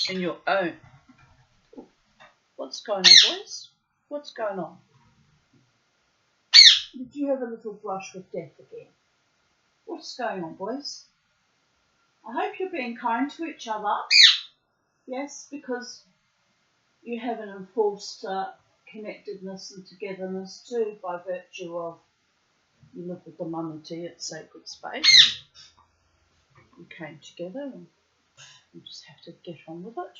in your own. What's going on, boys? What's going on? Did you have a little brush with death again? What's going on, boys? I hope you're being kind to each other. Yes, because you have an enforced connectedness and togetherness too by virtue of you live with the mum at Sacred Space. You came together and you just have to get on with it.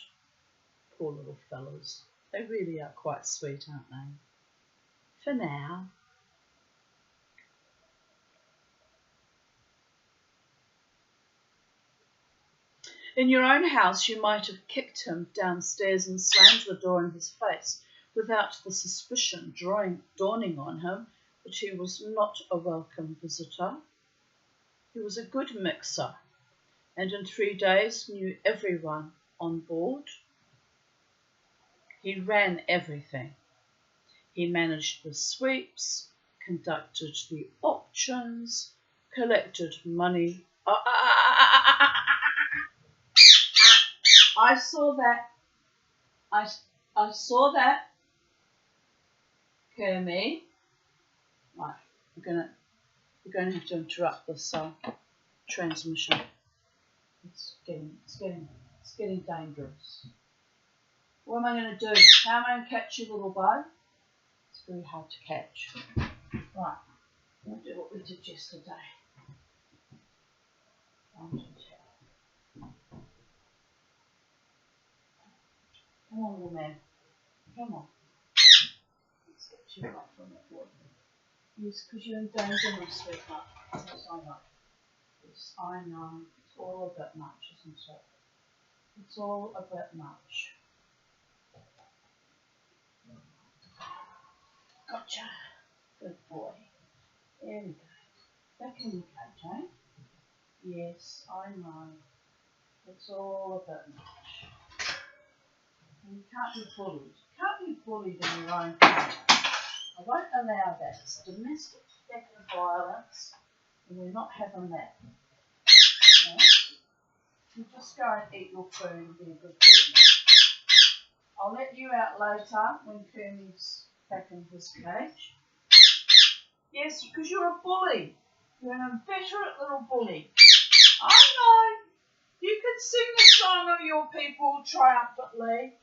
Poor little fellows. They really are quite sweet, aren't they? For now. In your own house you might have kicked him downstairs and slammed the door in his face without the suspicion dawning on him that he was not a welcome visitor. He was a good mixer, and in 3 days knew everyone on board. He ran everything. He managed the sweeps, conducted the auctions, collected money. I saw that. I saw that. Kermie. Right, we're going to have to interrupt this transmission. It's getting dangerous. What am I going to do? How am I going to catch you, little bug? It's very hard to catch. Right, we'll do what we did yesterday. Come on, little man. Come on. Let's get you up from that boy. Yes, because you're in danger, my sweetheart. Yes, I know. Yes, I know. It's all a bit much, isn't it? It's all a bit much. Gotcha. Good boy. There we go. Back in the cage, eh? Yes, I know. It's all a bit much. And you can't be bullied. You can't be bullied in your own home. I won't allow that. It's domestic violence, and we're not having that. No? You just go and eat your food and be a good boy now. I'll let you out later when Kermie's back in his cage. Yes, because you're a bully. You're an inveterate little bully. I know. You could sing the song of your people triumphantly,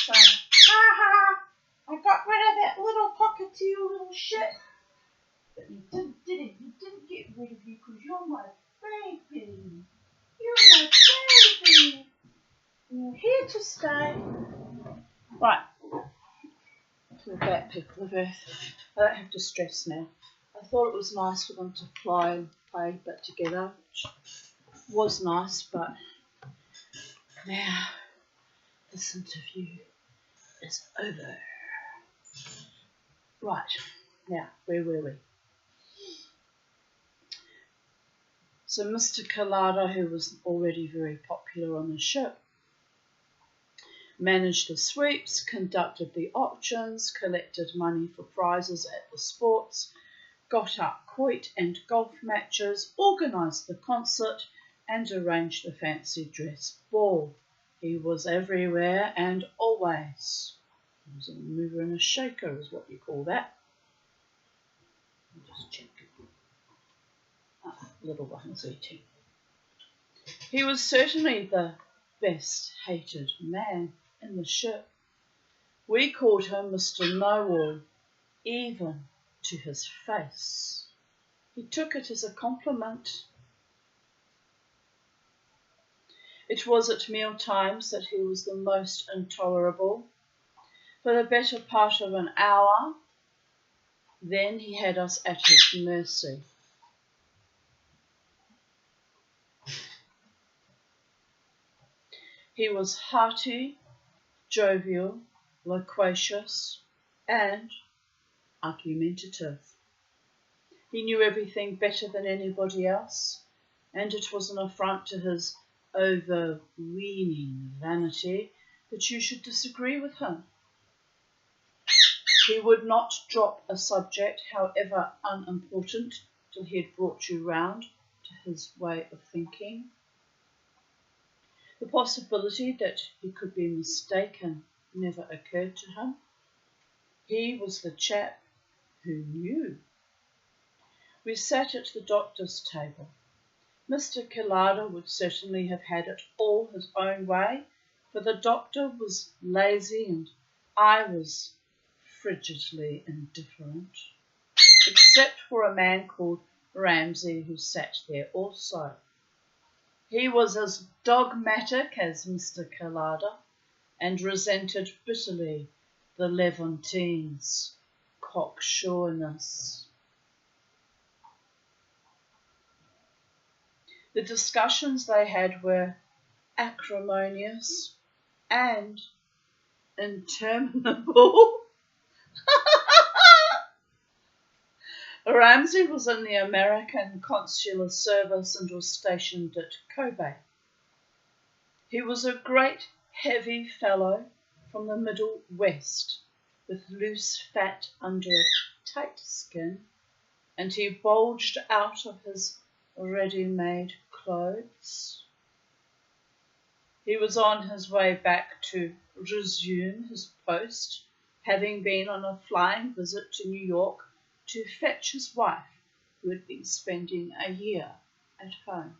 saying, ha ha, I got rid of that little pocketeer little shit. But you didn't, did it? You didn't get rid of you because you're my baby. You're my baby. You're here to stay. Right. We're back, people of Earth. I don't have to stress now. I thought it was nice for them to fly and play a bit together, which was nice, but now this interview is over. Right, now, where were we? So Mr. Collada, who was already very popular on the ship, managed the sweeps, conducted the auctions, collected money for prizes at the sports, got up quoit and golf matches, organised the concert, and arranged the fancy dress ball. He was everywhere and always. He was a mover and a shaker, is what you call that. I'll just check. Little one was eating. He was certainly the best hated man in the ship. We called him Mr. Know-all, even to his face. He took it as a compliment. It was at meal times that he was the most intolerable. For the better part of an hour, then he had us at his mercy. He was hearty, jovial, loquacious, and argumentative. He knew everything better than anybody else, and it was an affront to his overweening vanity that you should disagree with him. He would not drop a subject, however unimportant, till he had brought you round to his way of thinking. The possibility that he could be mistaken never occurred to him. He was the chap who knew. We sat at the doctor's table. Mr. Collada would certainly have had it all his own way, for the doctor was lazy and I was frigidly indifferent, except for a man called Ramsay who sat there also. He was as dogmatic as Mr. Collada and resented bitterly the Levantines' cocksureness. The discussions they had were acrimonious and interminable. Ramsay was in the American Consular Service and was stationed at Kobe. He was a great heavy fellow from the Middle West, with loose fat under a tight skin, and he bulged out of his ready-made clothes. He was on his way back to resume his post, having been on a flying visit to New York to fetch his wife, who had been spending a year at home.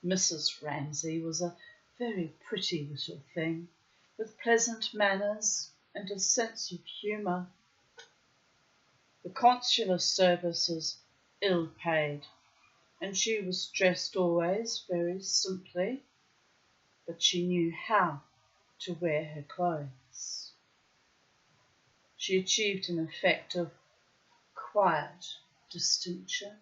Mrs. Ramsay was a very pretty little thing, with pleasant manners and a sense of humour. The consular service is ill paid, and she was dressed always very simply, but she knew how to wear her clothes. She achieved an effect of quiet distinction.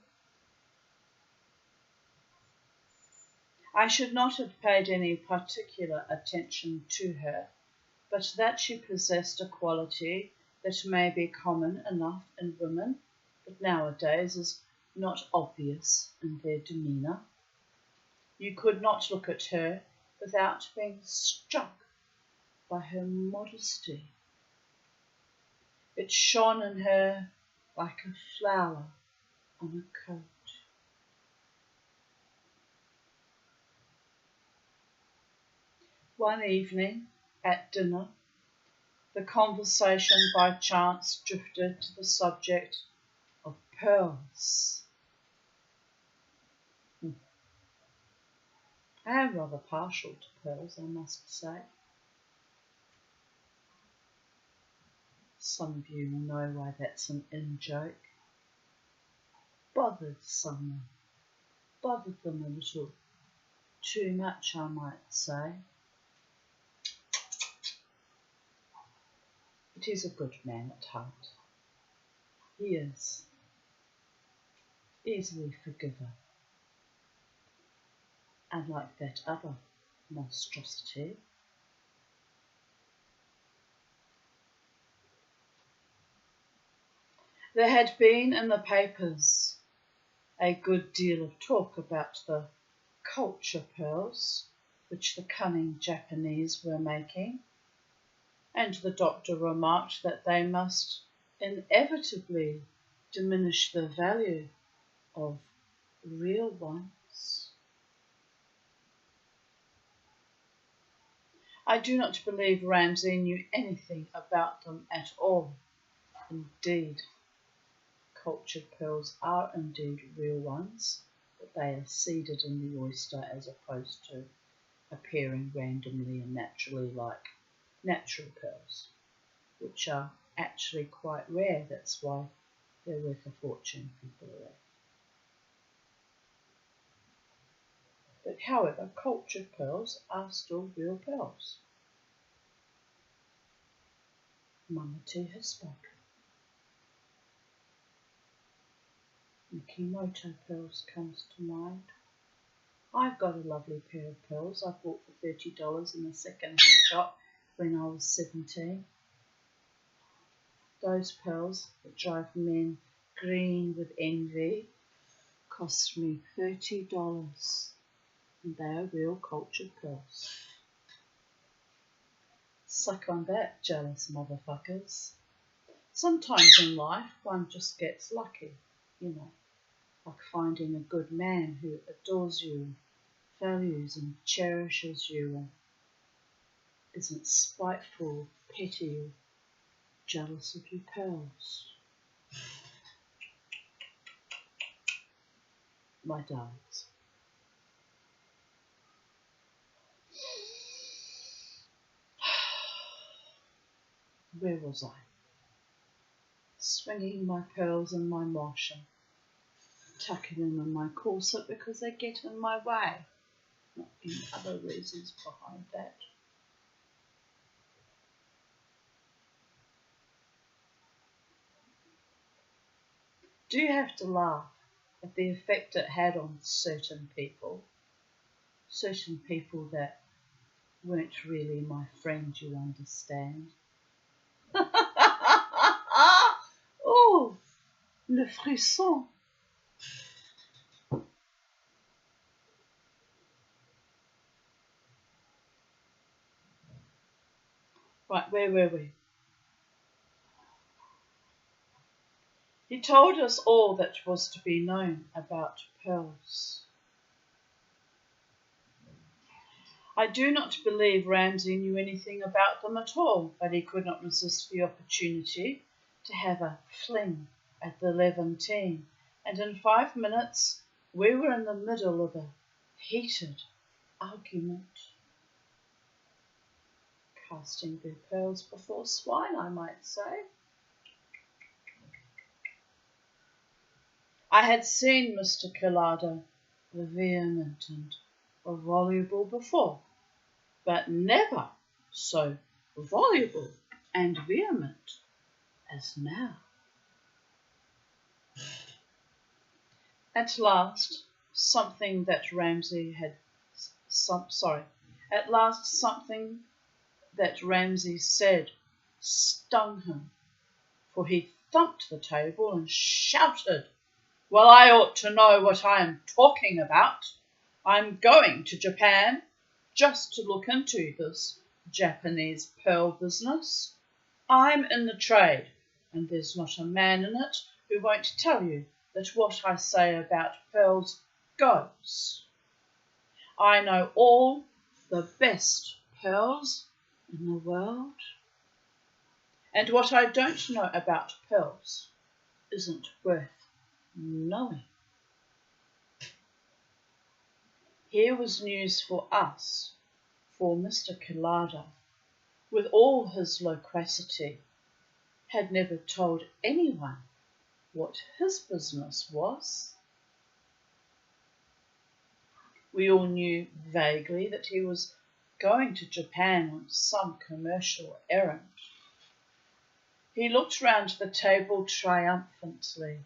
I should not have paid any particular attention to her, but that she possessed a quality that may be common enough in women, but nowadays is not obvious in their demeanour. You could not look at her without being struck by her modesty. It shone in her like a flower on a coat. One evening at dinner, the conversation by chance drifted to the subject of pearls. I am rather partial to pearls, I must say. Some of you will know why that's an in-joke. Bothered someone. Bothered them a little too much, I might say. But he's a good man at heart. He is. Easily forgiven. Unlike that other monstrosity. There had been in the papers a good deal of talk about the culture pearls which the cunning Japanese were making, and the doctor remarked that they must inevitably diminish the value of real ones. I do not believe Ramsay knew anything about them at all. Indeed, cultured pearls are indeed real ones, but they are seeded in the oyster as opposed to appearing randomly and naturally like natural pearls, which are actually quite rare. That's why they're worth a fortune, people are. But however, cultured pearls are still real pearls. Mama T has spoken. Mikimoto pearls comes to mind. I've got a lovely pair of pearls I bought for $30 in a second-hand shop when I was 17. Those pearls that drive men green with envy cost me $30. and they are real cultured pearls. Suck on that, jealous motherfuckers. Sometimes in life one just gets lucky, like finding a good man who adores you, values and cherishes you, and isn't spiteful, petty, or jealous of your pearls. My darlings. Where was I? Swinging my pearls in my mosh and tucking them in my corset because they get in my way. Not any other reasons behind that. Do you have to laugh at the effect it had on certain people? Certain people that weren't really my friend, you understand. Oh, le frisson. Right, where were we? He told us all that was to be known about pearls. I do not believe Ramsay knew anything about them at all, but he could not resist the opportunity to have a fling at the Levantine, and in 5 minutes we were in the middle of a heated argument. Casting their pearls before swine, I might say. I had seen Mr. Collada vehement and voluble before, but never so voluble and vehement as now. At last, something that Ramsay said stung him, for he thumped the table and shouted, "Well, I ought to know what I am talking about. I'm going to Japan just to look into this Japanese pearl business. I'm in the trade, and there's not a man in it who won't tell you that what I say about pearls goes. I know all the best pearls in the world, and what I don't know about pearls isn't worth knowing." Here was news for us, for Mr. Collada, with all his loquacity, had never told anyone what his business was. We all knew vaguely that he was going to Japan on some commercial errand. He looked round the table triumphantly.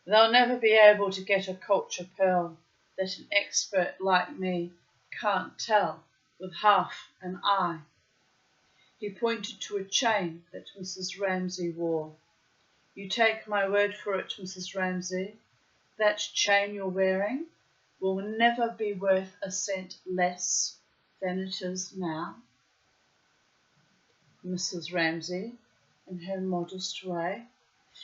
They'll never be able to get a culture pearl that an expert like me can't tell with half an eye. He pointed to a chain that Mrs. Ramsay wore. You take my word for it, Mrs. Ramsay, that chain you're wearing will never be worth a cent less than it is now. Mrs. Ramsay, in her modest way,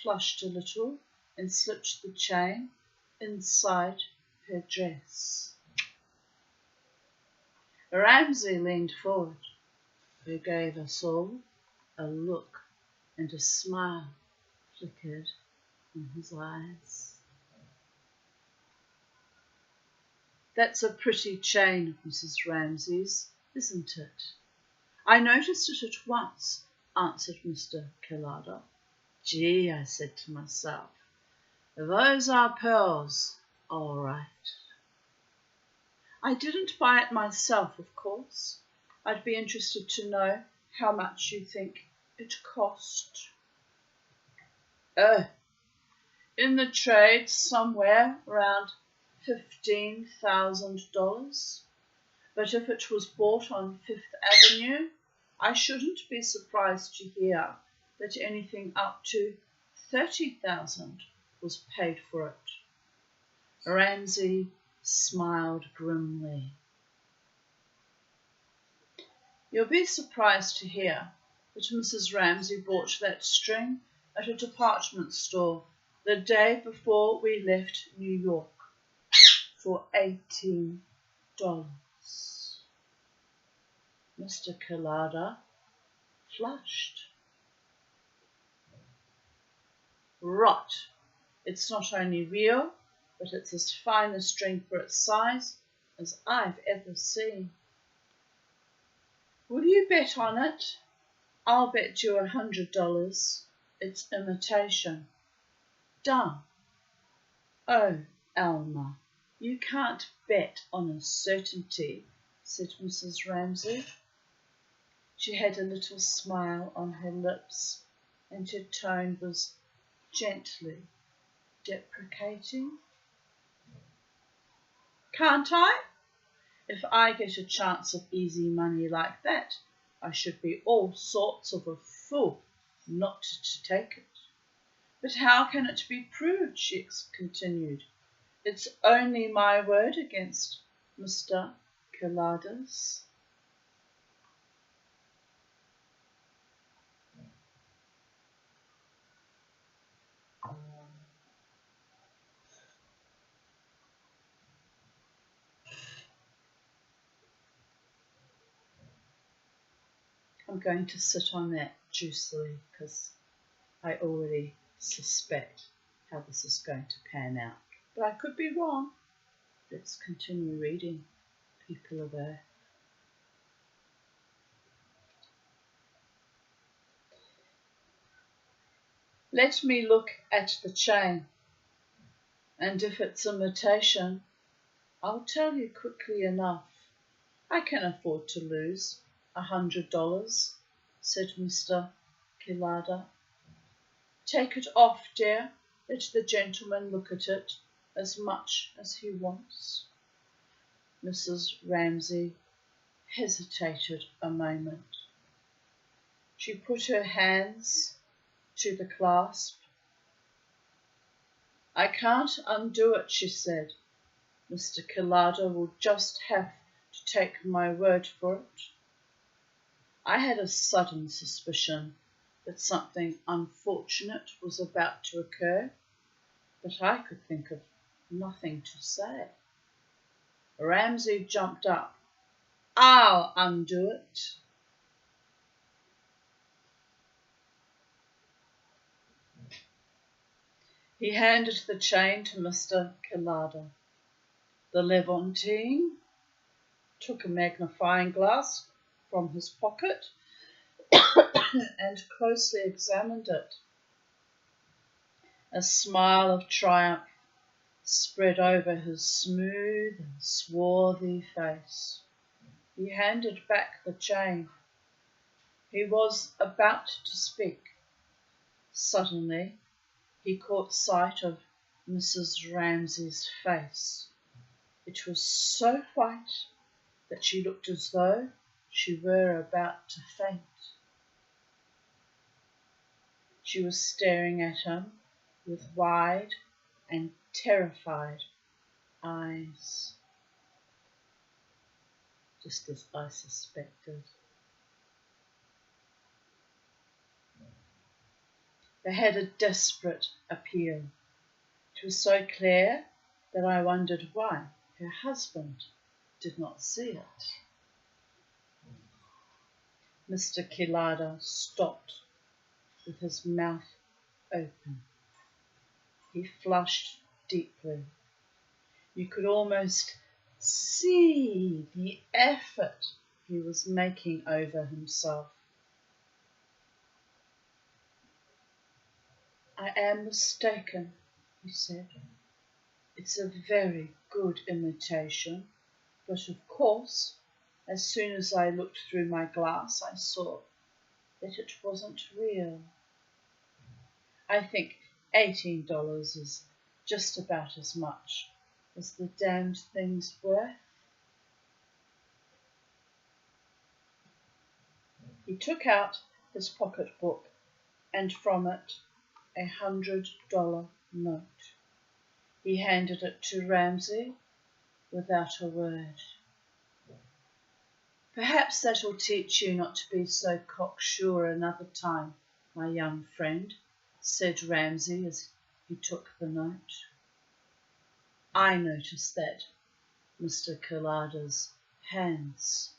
flushed a little and slipped the chain inside her dress. Ramsay leaned forward, who gave us all a look, and a smile flickered in his eyes. That's a pretty chain of Mrs. Ramsay's, isn't it? I noticed it at once, answered Mr. Collada. Gee, I said to myself, those are pearls, all right. I didn't buy it myself, of course. I'd be interested to know how much you think it cost. In the trade somewhere around $15,000. But if it was bought on Fifth Avenue, I shouldn't be surprised to hear that anything up to $30,000 was paid for it. Ramsay smiled grimly. You'll be surprised to hear that Mrs. Ramsay bought that string at a department store the day before we left New York for $18. Mr. Collada flushed. Rot! It's not only real, but it's as fine a string for its size as I've ever seen. Will you bet on it? I'll bet you $100 it's imitation. Done. Oh, Alma, you can't bet on a certainty, said Mrs. Ramsay. She had a little smile on her lips, and her tone was gently deprecating. Can't I? If I get a chance of easy money like that, I should be all sorts of a fool not to take it. But how can it be proved? She continued. It's only my word against Mr. Collada's. I'm going to sit on that juicily because I already suspect how this is going to pan out. But I could be wrong. Let's continue reading, people of Earth. Let me look at the chain, and if it's imitation, I'll tell you quickly enough. I can afford to lose $100, said Mr. Collada. Take it off, dear. Let the gentleman look at it as much as he wants. Mrs. Ramsay hesitated a moment. She put her hands to the clasp. I can't undo it, she said. Mr. Collada will just have to take my word for it. I had a sudden suspicion that something unfortunate was about to occur, but I could think of nothing to say. Ramsay jumped up. I'll undo it. He handed the chain to Mr. Collada. The Levantine took a magnifying glass from his pocket and closely examined it. A smile of triumph spread over his smooth and swarthy face. He handed back the chain. He was about to speak. Suddenly, he caught sight of Mrs. Ramsay's face. It was so white that she looked as though she were about to faint. She was staring at him with wide and terrified eyes, just as I suspected. They had a desperate appeal. It was so clear that I wondered why her husband did not see it. Mr. Collada stopped with his mouth open. He flushed deeply. You could almost see the effort he was making over himself. I am mistaken, he said. It's a very good imitation, but of course, as soon as I looked through my glass, I saw that it wasn't real. I think $18 is just about as much as the damned thing's worth. He took out his pocketbook and from it $100 note. He handed it to Ramsay without a word. Perhaps that'll teach you not to be so cocksure another time, my young friend, said Ramsay as he took the note. I noticed that Mr. Collada's hands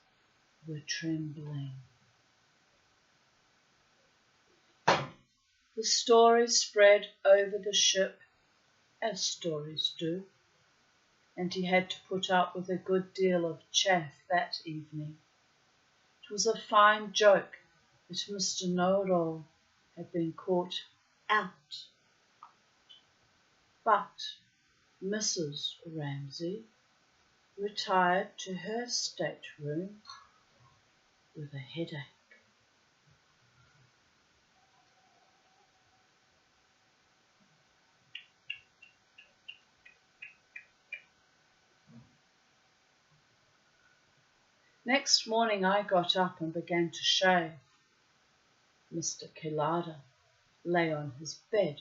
were trembling. The story spread over the ship, as stories do, and he had to put up with a good deal of chaff that evening. It was a fine joke that Mr. Know-it-all had been caught out. But Mrs. Ramsay retired to her stateroom with a headache. Next morning I got up and began to shave. Mr. Collada lay on his bed,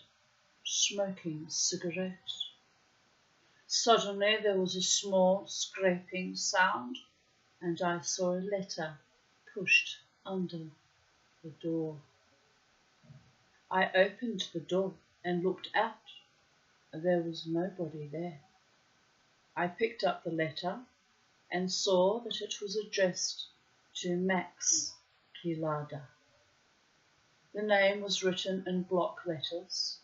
smoking a cigarette. Suddenly there was a small scraping sound, and I saw a letter pushed under the door. I opened the door and looked out. There was nobody there. I picked up the letter and saw that it was addressed to Max Collada. The name was written in block letters.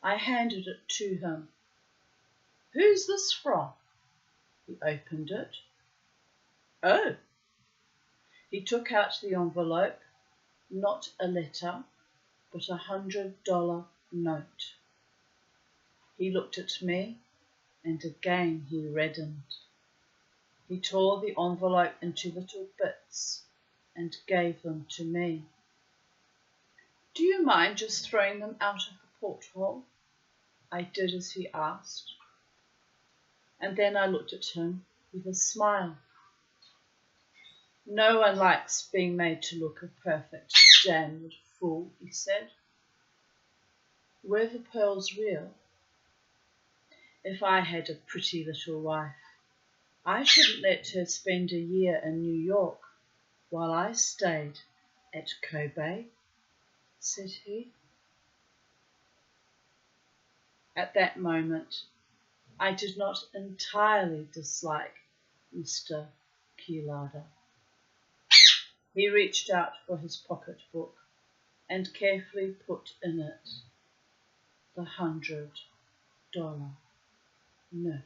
I handed it to him. Who's this from? He opened it. Oh! He took out the envelope, not a letter, but $100 note. He looked at me, and again he reddened. He tore the envelope into little bits and gave them to me. Do you mind just throwing them out of the porthole? I did as he asked. And then I looked at him with a smile. No one likes being made to look a perfect damned fool, he said. Were the pearls real? If I had a pretty little wife, I shouldn't let her spend a year in New York while I stayed at Kobe, said he. At that moment, I did not entirely dislike Mr. Collada. He reached out for his pocketbook and carefully put in it the $100 note.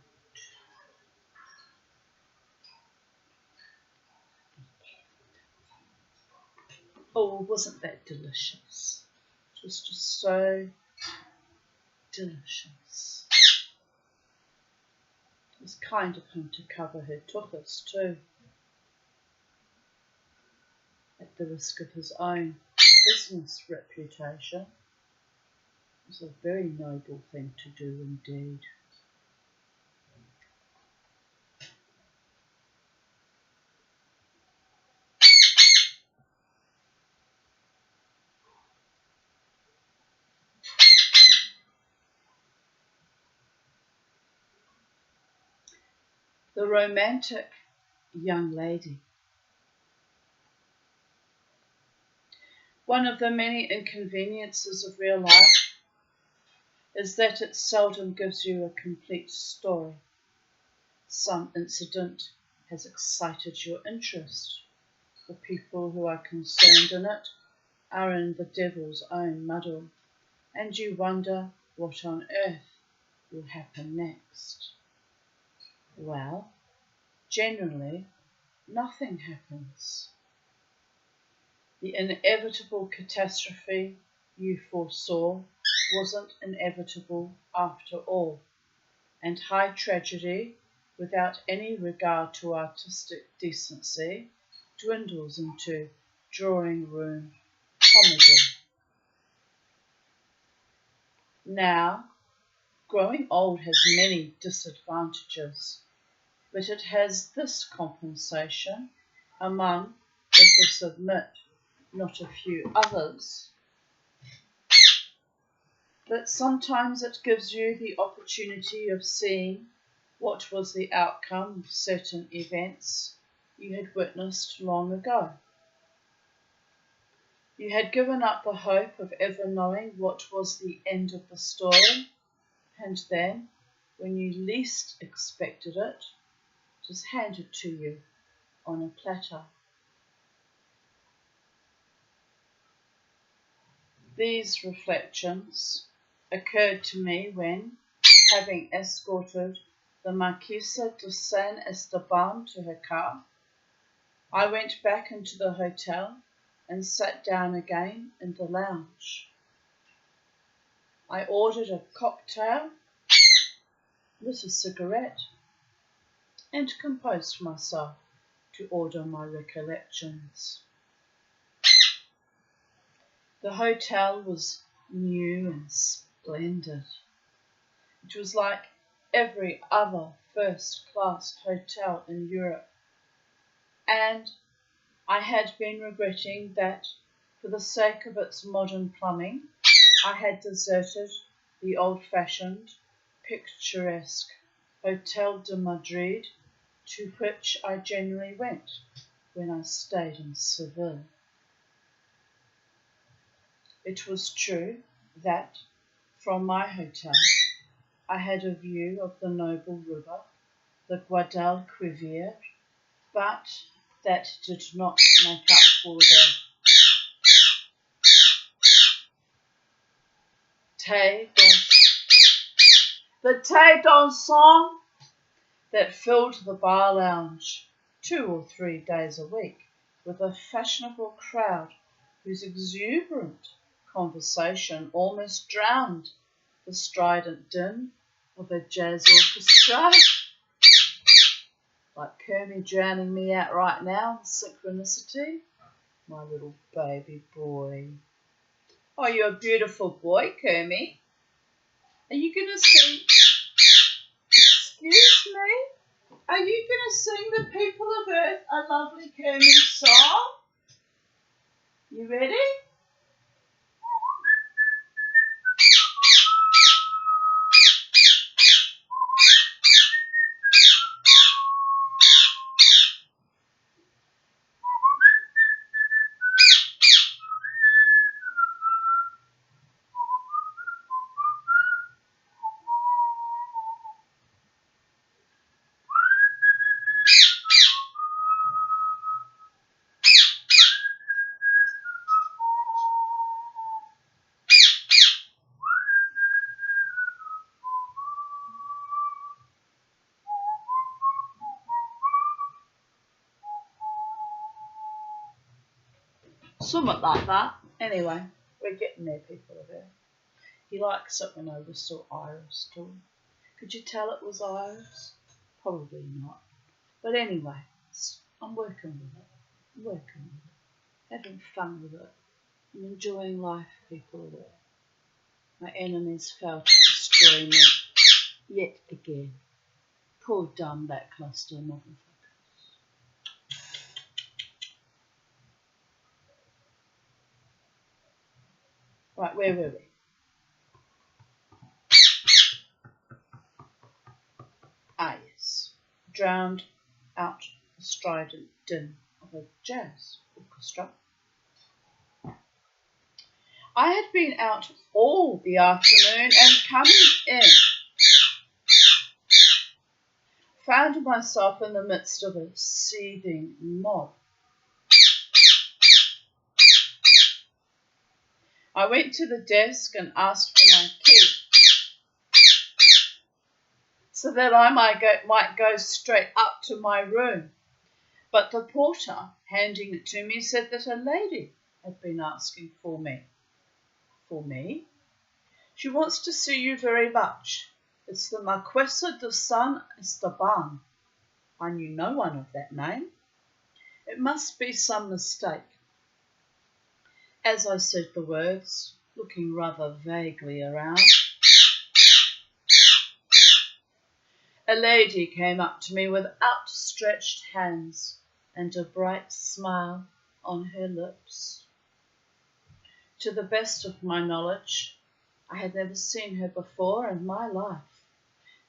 Oh, wasn't that delicious? It was just so delicious. It was kind of him to cover her tuchus too, at the risk of his own business reputation. It was a very noble thing to do indeed. The romantic young lady. One of the many inconveniences of real life is that it seldom gives you a complete story. Some incident has excited your interest. The people who are concerned in it are in the devil's own muddle, and you wonder what on earth will happen next. Well, generally, nothing happens. The inevitable catastrophe you foresaw wasn't inevitable after all, and high tragedy, without any regard to artistic decency, dwindles into drawing room comedy. Now, growing old has many disadvantages, but it has this compensation, among, let us admit, not a few others. that sometimes it gives you the opportunity of seeing what was the outcome of certain events you had witnessed long ago. You had given up the hope of ever knowing what was the end of the story, and then, when you least expected it, just handed to you on a platter. These reflections occurred to me when, having escorted the Marquesa de San Esteban to her car, I went back into the hotel and sat down again in the lounge. I ordered a cocktail, lit a cigarette, and composed myself to order my recollections. The hotel was new and splendid. It was like every other first-class hotel in Europe, and I had been regretting that, for the sake of its modern plumbing, I had deserted the old-fashioned, picturesque Hotel de Madrid, to which I generally went when I stayed in Seville. It was true that, from my hotel, I had a view of the noble river, the Guadalquivir, but that did not make up for the thé dansant that filled the bar lounge 2 or 3 days a week with a fashionable crowd whose exuberant conversation almost drowned the strident din of a jazz orchestra, like Kermie drowning me out right now in synchronicity. My little baby boy. Oh, you're a beautiful boy, Kermie. Are you going to sing? Excuse me? Are you going to sing the people of Earth a lovely Kermie song? You ready? Somewhat like that. Anyway, we're getting there, people of Earth. He likes it when I whistle Iris too. Could you tell it was Iris? Probably not. But anyway, I'm working with it. Having fun with it. I'm enjoying life, people of Earth. My enemies failed to destroy me yet again. Poor dumb lackluster motherfuckers. Right, where were we? Ah, yes. Drowned out the strident din of a jazz orchestra. I had been out all the afternoon and coming in, found myself in the midst of a seething mob. I went to the desk and asked for my key so that I might go straight up to my room. But the porter, handing it to me, said that a lady had been asking for me. For me? She wants to see you very much. It's the Marquesa de San Esteban. I knew no one of that name. It must be some mistake. As I said the words, looking rather vaguely around, a lady came up to me with outstretched hands and a bright smile on her lips. To the best of my knowledge, I had never seen her before in my life.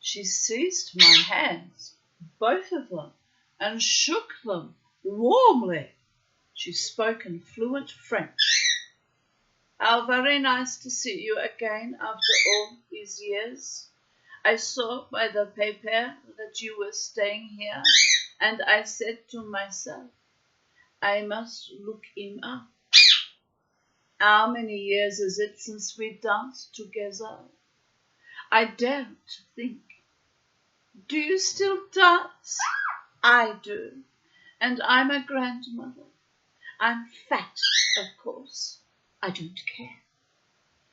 She seized my hands, both of them, and shook them warmly. She spoke in fluent French. How very nice to see you again after all these years. I saw by the paper that you were staying here, and I said to myself, I must look him up. How many years is it since we danced together? I daren't think. Do you still dance? I do, and I'm a grandmother. I'm fat, of course. I don't care.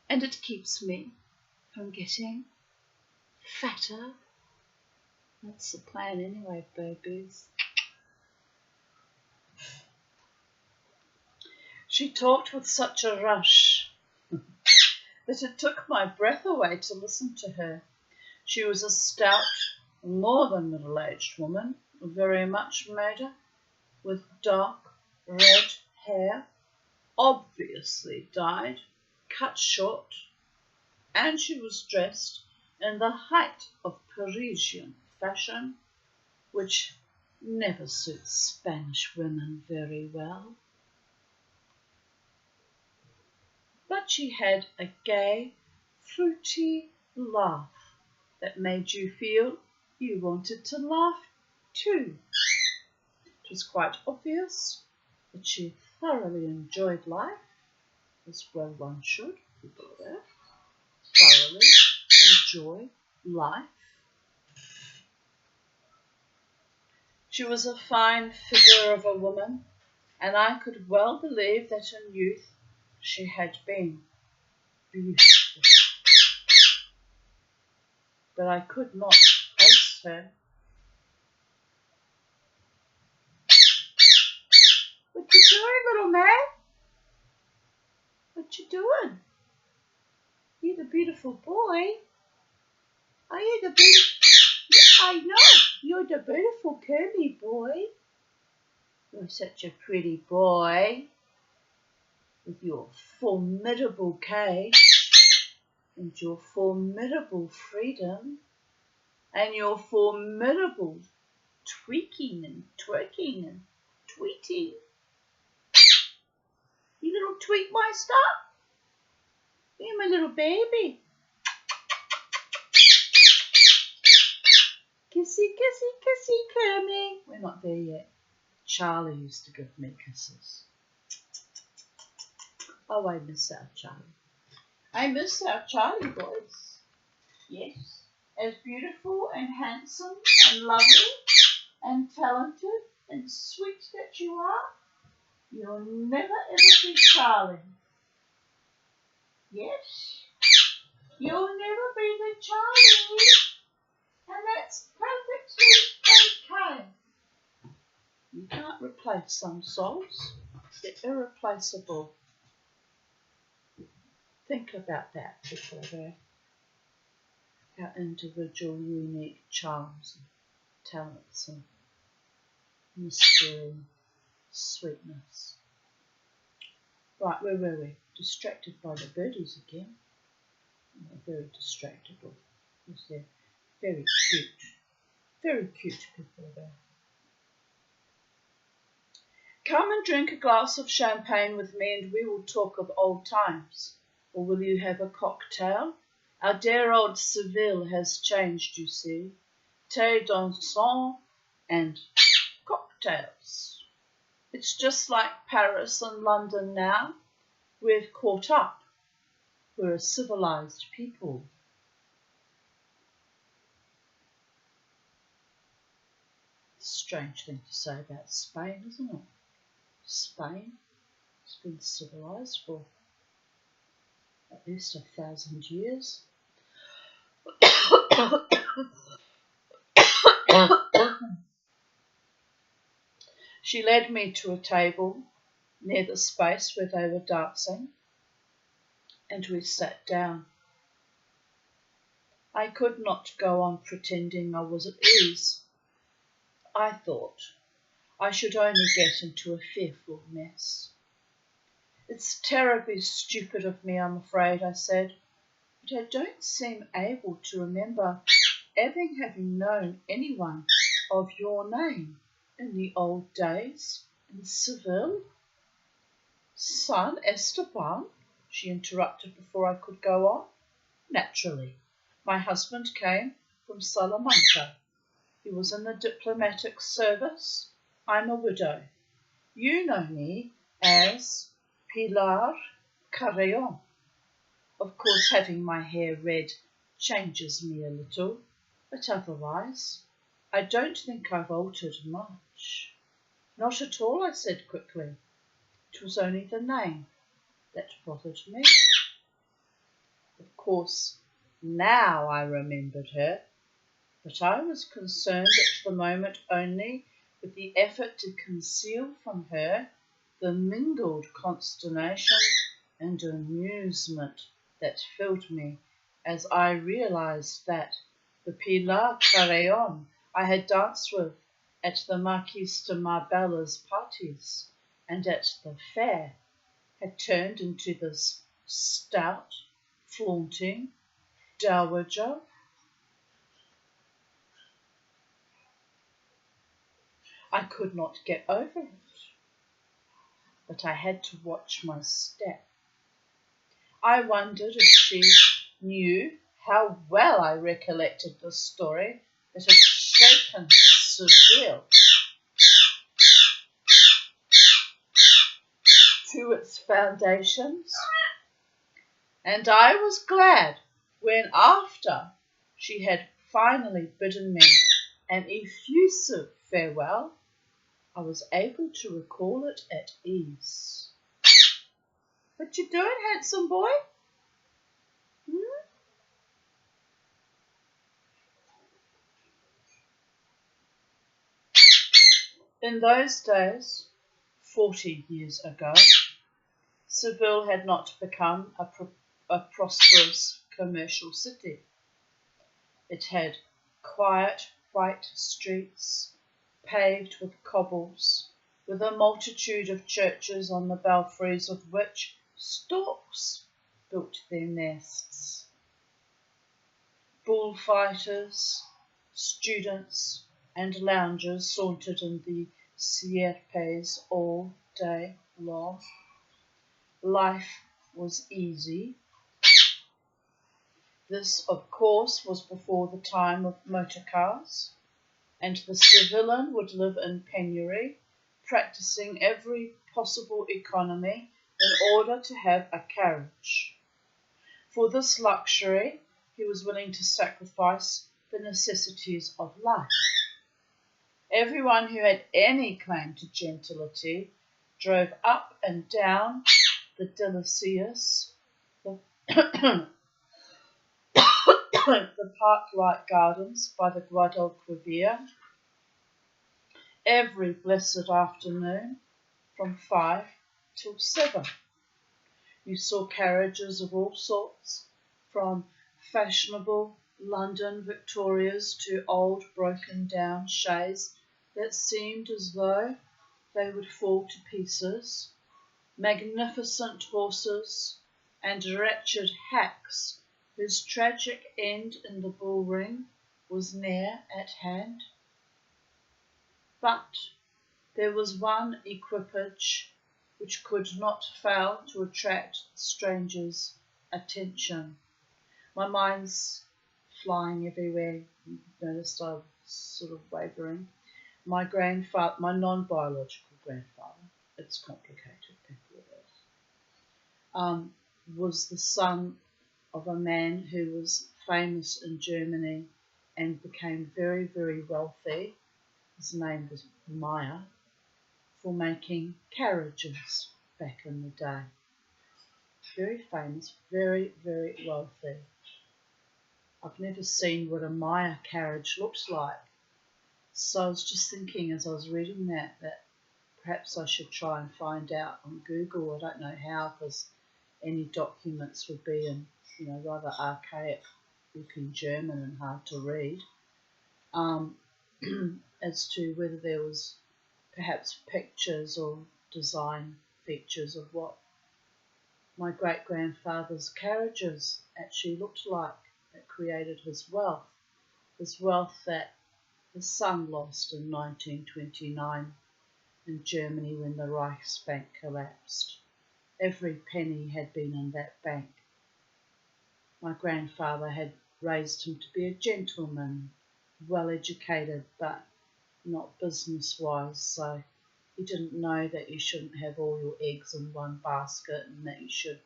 And it keeps me from getting fatter. That's the plan anyway, babies. She talked with such a rush that it took my breath away to listen to her. She was a stout, more than middle-aged woman, very much made up, with dark red hair, obviously dyed, cut short, and she was dressed in the height of Parisian fashion, which never suits Spanish women very well. But she had a gay, fruity laugh that made you feel you wanted to laugh too. It was quite obvious that she thoroughly enjoyed life, as well one should, thoroughly enjoy life. She was a fine figure of a woman, and I could well believe that in youth she had been beautiful. But I could not place her. What you doing, little man? What you doing? You're the beautiful boy. Are you the beautiful? I know, you're the beautiful curly boy. You're such a pretty boy with your formidable cage and your formidable freedom and your formidable tweaking and twerking and tweeting. You little tweet monster. You're my little baby. Kissy, kissy, kissy, Kermie. We're not there yet. Charlie used to give me kisses. Oh, I miss our Charlie. I miss our Charlie boys. Yes. As beautiful and handsome and lovely and talented and sweet that you are, you'll never ever be Charlie. Yes. You'll never be the Charlie. And that's perfectly okay. You can't replace some souls. They're irreplaceable. Think about that, people there. Our individual, unique charms and talents and mystery and sweetness. Right, where were we? Distracted by the birdies again. They're very distractible. They're very cute people there. Come and drink a glass of champagne with me and we will talk of old times. Or will you have a cocktail? Our dear old Seville has changed, you see. Thé dansant and cocktails. It's just like Paris and London now. We've caught up. We're a civilized people. Strange thing to say about Spain, isn't it? Spain has been civilized for at least 1,000 years. She led me to a table near the space where they were dancing, and we sat down. I could not go on pretending I was at ease. I thought I should only get into a fearful mess. It's terribly stupid of me, I'm afraid, I said, but I don't seem able to remember ever having known anyone of your name in the old days in Seville. Son Esteban, she interrupted before I could go on. Naturally. My husband came from Salamanca. He was in the diplomatic service. I'm a widow. You know me as Pilar Carreon. Of course, having my hair red changes me a little, but otherwise, I don't think I've altered much. Not at all, I said quickly. It was only the name that bothered me. Of course, now I remembered her, but I was concerned at the moment only with the effort to conceal from her the mingled consternation and amusement that filled me as I realized that the Pilar Carreon I had danced with at the Marquise de Marbella's parties and at the fair had turned into this stout, flaunting dowager. I could not get over it, but I had to watch my step. I wondered if she knew how well I recollected the story that had shaken Seville to its foundations, and I was glad when, after she had finally bidden me an effusive farewell, I was able to recall it at ease. What you doing, handsome boy? In those days, 40 years ago, Seville had not become a prosperous commercial city. It had quiet white streets, paved with cobbles, with a multitude of churches on the belfries of which storks built their nests. Bullfighters, students, and loungers sauntered in the sierpes all day long. Life was easy. This, of course, was before the time of motor cars, and the Sevillan would live in penury, practicing every possible economy in order to have a carriage. For this luxury, he was willing to sacrifice the necessities of life. Everyone who had any claim to gentility drove up and down the delicious, the, the park-like gardens by the Guadalquivir every blessed afternoon from 5 till 7. You saw carriages of all sorts, from fashionable London Victorias to old broken-down chaises that seemed as though they would fall to pieces, magnificent horses, and wretched hacks whose tragic end in the bull-ring was near at hand. But there was one equipage which could not fail to attract the stranger's attention. My mind's flying everywhere. You noticed I was sort of wavering. My grandfather, my non-biological grandfather, it's complicated, people it is, was the son of a man who was famous in Germany and became very, very wealthy. His name was Meyer, for making carriages back in the day. Very famous, very, very wealthy. I've never seen what a Meyer carriage looks like. So I was just thinking as I was reading that perhaps I should try and find out on Google. I don't know how, because any documents would be in, rather archaic looking German and hard to read, as to whether there was perhaps pictures or design features of what My great-grandfather's carriages actually looked like that created his wealth that his son lost in 1929 in Germany when the Reichsbank collapsed. Every penny had been in that bank. My grandfather had raised him to be a gentleman, well educated, but not business-wise, so he didn't know that you shouldn't have all your eggs in one basket and that you should,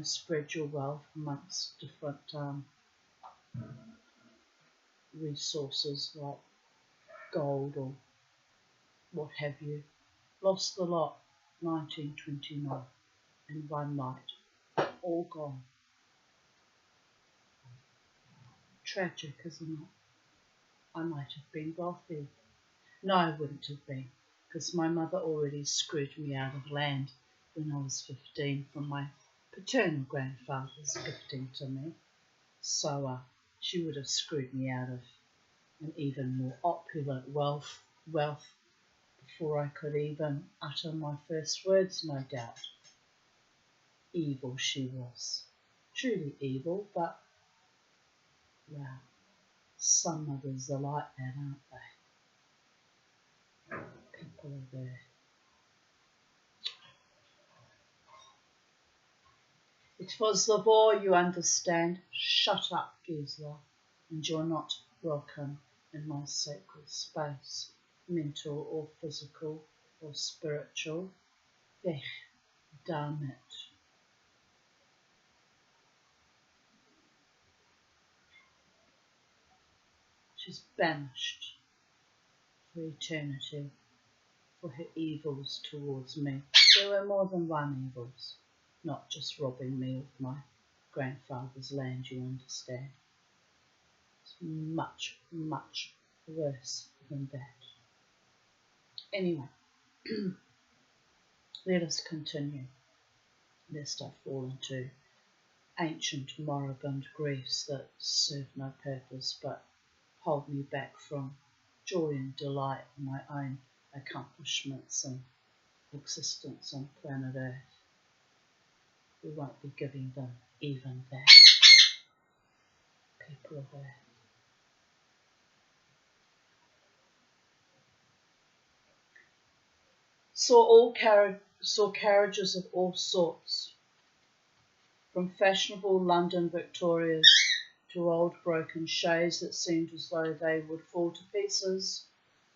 spread your wealth amongst different resources like gold or what have you. Lost the lot, 1929, in one night, all gone. Tragic, isn't it? I might have been wealthy. No, I wouldn't have been, because my mother already screwed me out of land when I was 15 from my paternal grandfather's gifting to me. So she would have screwed me out of an even more opulent wealth before I could even utter my first words, no doubt. Evil she was. Truly evil, but, well, some mothers are like that, aren't they? People are there. It was the war, you understand. Shut up, Gisela, and you're not welcome in my sacred space, mental or physical or spiritual. Weg, damn it. She's banished for eternity for her evils towards me. There were more than one evils, not just robbing me of my grandfather's land, you understand. It's much, much worse than that. Anyway, let us continue, lest I fall into ancient moribund griefs that serve no purpose but hold me back from joy and delight in my own accomplishments and existence on planet Earth. We won't be giving them even that. People of Earth. Saw carriages of all sorts, from fashionable London Victorias to old broken shays that seemed as though they would fall to pieces,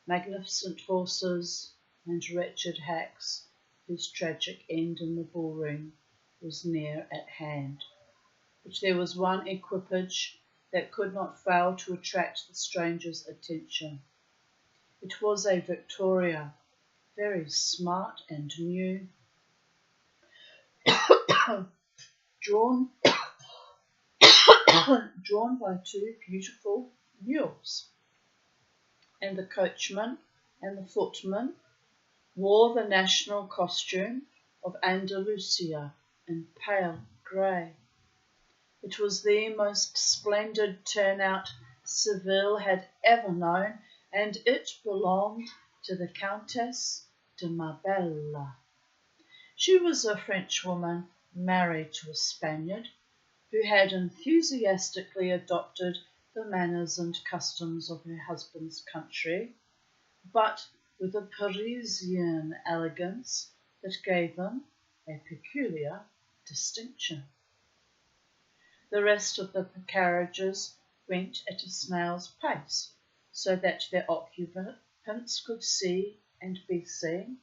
magnificent horses and wretched hacks whose tragic end in the bullring was near at hand. But there was one equipage that could not fail to attract the stranger's attention. It was a Victoria, very smart and new, drawn by two beautiful mules, and the coachman and the footman wore the national costume of Andalusia in pale grey. It was the most splendid turnout Seville had ever known, and it belonged to the Countess de Marbella. She was a Frenchwoman married to a Spaniard who had enthusiastically adopted the manners and customs of her husband's country, but with a Parisian elegance that gave them a peculiar distinction. The rest of the carriages went at a snail's pace, so that their occupants could see and be seen.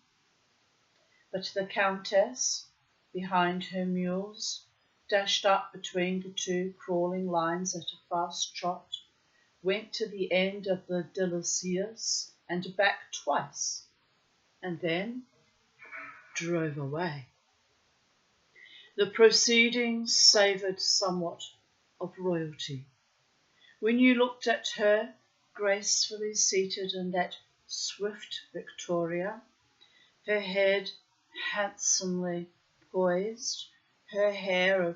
But the Countess, behind her mules, dashed up between the two crawling lines at a fast trot, went to the end of the Delicious and back twice, and then drove away. The proceedings savoured somewhat of royalty. When you looked at her, gracefully seated in that swift Victoria, her head handsomely poised, her hair of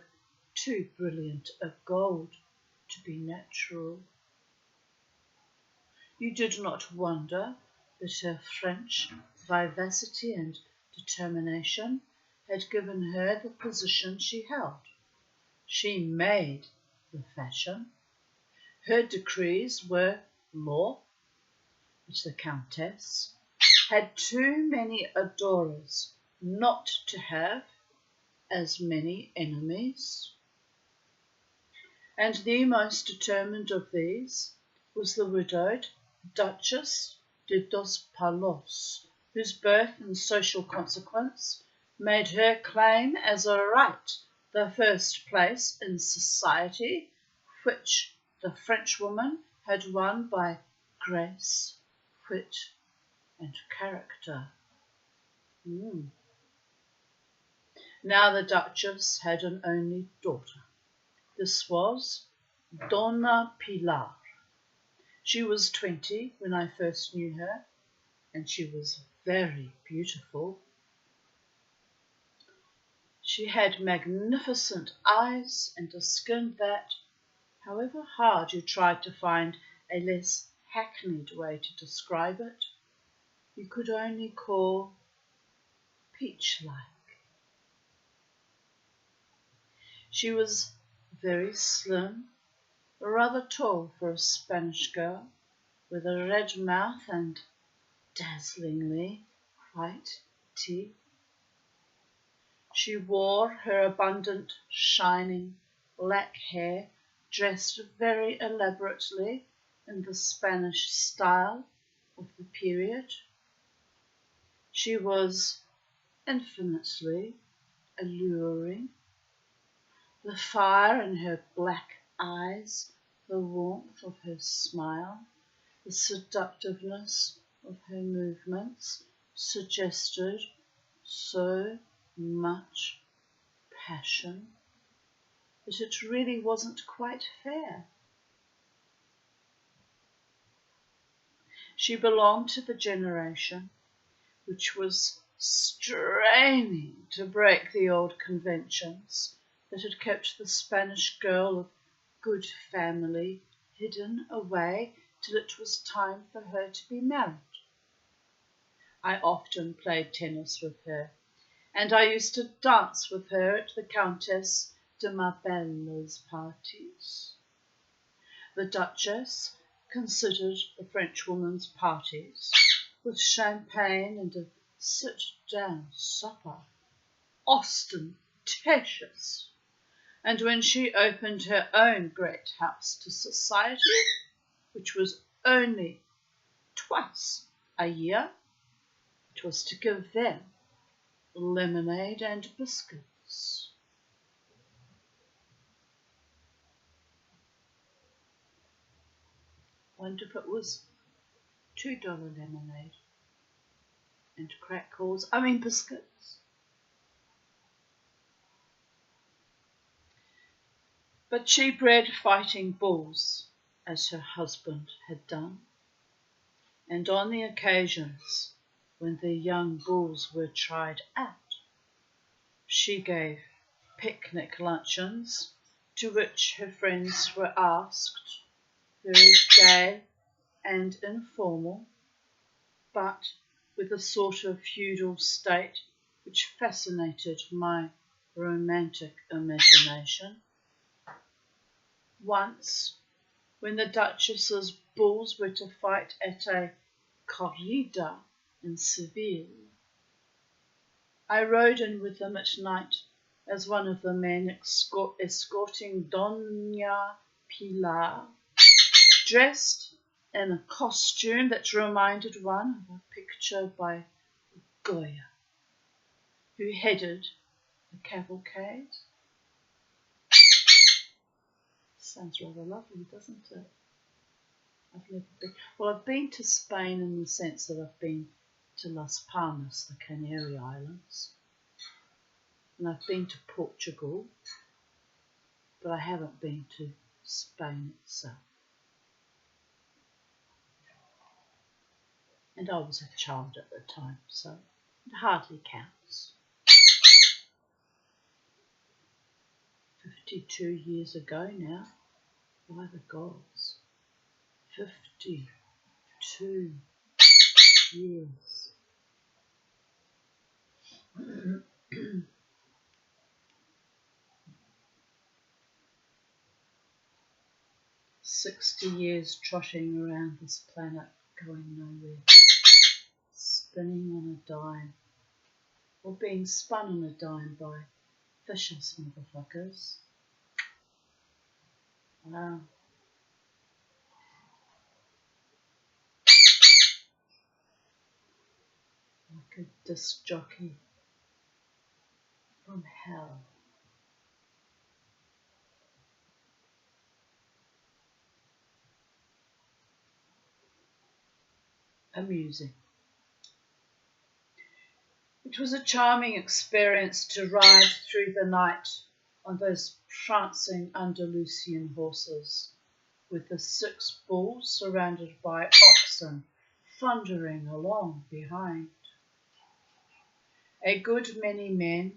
too brilliant a gold to be natural, you did not wonder that her French vivacity and determination had given her the position she held. She made the fashion. Her decrees were law, but the Countess had too many adorers not to have as many enemies. And the most determined of these was the widowed Duchess de Dos Palos, whose birth and social consequence made her claim as a right the first place in society, which the Frenchwoman had won by grace, wit, and character. Now the Duchess had an only daughter. This was Donna Pilar. She was 20 when I first knew her, and she was very beautiful. She had magnificent eyes and a skin that, however hard you tried to find a less hackneyed way to describe it, you could only call peach-like. She was very slim, rather tall for a Spanish girl, with a red mouth and dazzlingly white teeth. She wore her abundant, shining black hair dressed very elaborately in the Spanish style of the period. She was infinitely alluring. The fire in her black eyes, the warmth of her smile, the seductiveness of her movements suggested so much passion that it really wasn't quite fair. She belonged to the generation which was straining to break the old conventions that had kept the Spanish girl of good family hidden away till it was time for her to be married. I often played tennis with her, and I used to dance with her at the Countess de Marbella's parties. The Duchess considered the Frenchwoman's parties, with champagne and a sit-down supper, ostentatious, and when she opened her own great house to society, which was only twice a year, it was to give them lemonade and biscuits. Wonder if it was $2 lemonade and biscuits. But she bred fighting bulls, as her husband had done, and on the occasions when the young bulls were tried out, she gave picnic luncheons to which her friends were asked, very gay and informal, but with a sort of feudal state which fascinated my romantic imagination. Once, when the Duchess's bulls were to fight at a corrida in Seville, I rode in with them at night as one of the men escorting Donna Pilar, dressed in a costume that reminded one of a picture by Goya, who headed the cavalcade. Sounds rather lovely, doesn't it? I've been to Spain in the sense that I've been to Las Palmas, the Canary Islands, and I've been to Portugal, but I haven't been to Spain itself. And I was a child at the time, so it hardly counts. 52 years ago now, by the gods. 52 years. 60 years trotting around this planet, going nowhere, spinning on a dime, or being spun on a dime by vicious motherfuckers. Wow. Like a disc jockey from hell. Amusing. It was a charming experience to ride through the night on those prancing Andalusian horses, with the 6 bulls surrounded by oxen thundering along behind. A good many men,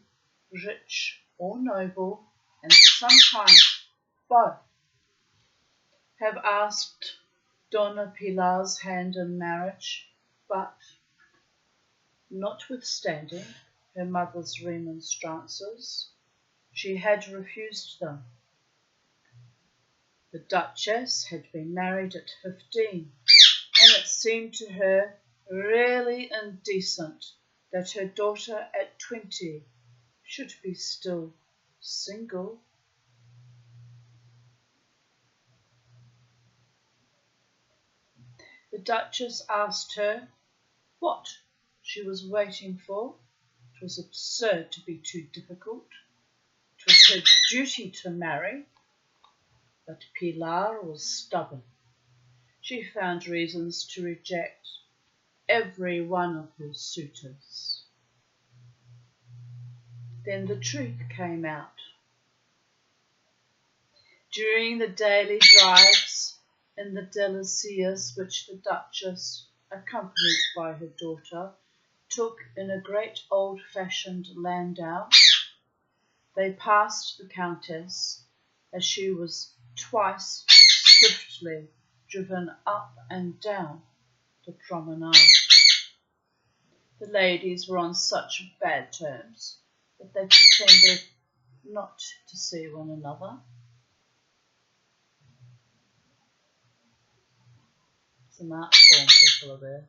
rich or noble, and sometimes both, have asked Donna Pilar's hand in marriage, but, notwithstanding her mother's remonstrances, she had refused them. The Duchess had been married at 15, and it seemed to her really indecent that her daughter at 20 should be still single. The Duchess asked her what she was waiting for. It was absurd to be too difficult. It was her duty to marry, but Pilar was stubborn. She found reasons to reject every one of her suitors. Then the truth came out. During the daily drives in the Delicias, which the Duchess, accompanied by her daughter, took in a great old-fashioned landau, they passed the Countess as she was twice swiftly driven up and down the promenade. The ladies were on such bad terms that they pretended not to see one another. Some art form people are there.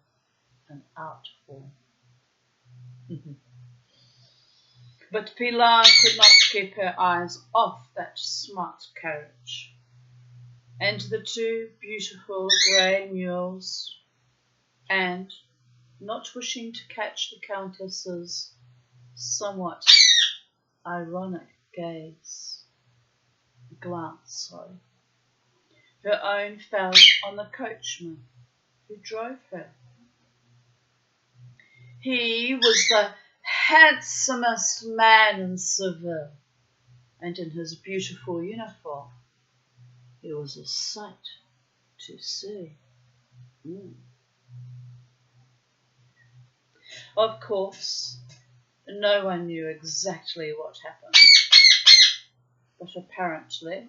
An art form. But Pilar could not keep her eyes off that smart carriage, and the 2 beautiful grey mules, and, not wishing to catch the Countess's somewhat ironic glance, her own fell on the coachman who drove her. He was the handsomest man in Seville, and in his beautiful uniform he was a sight to see. Of course, no one knew exactly what happened, but apparently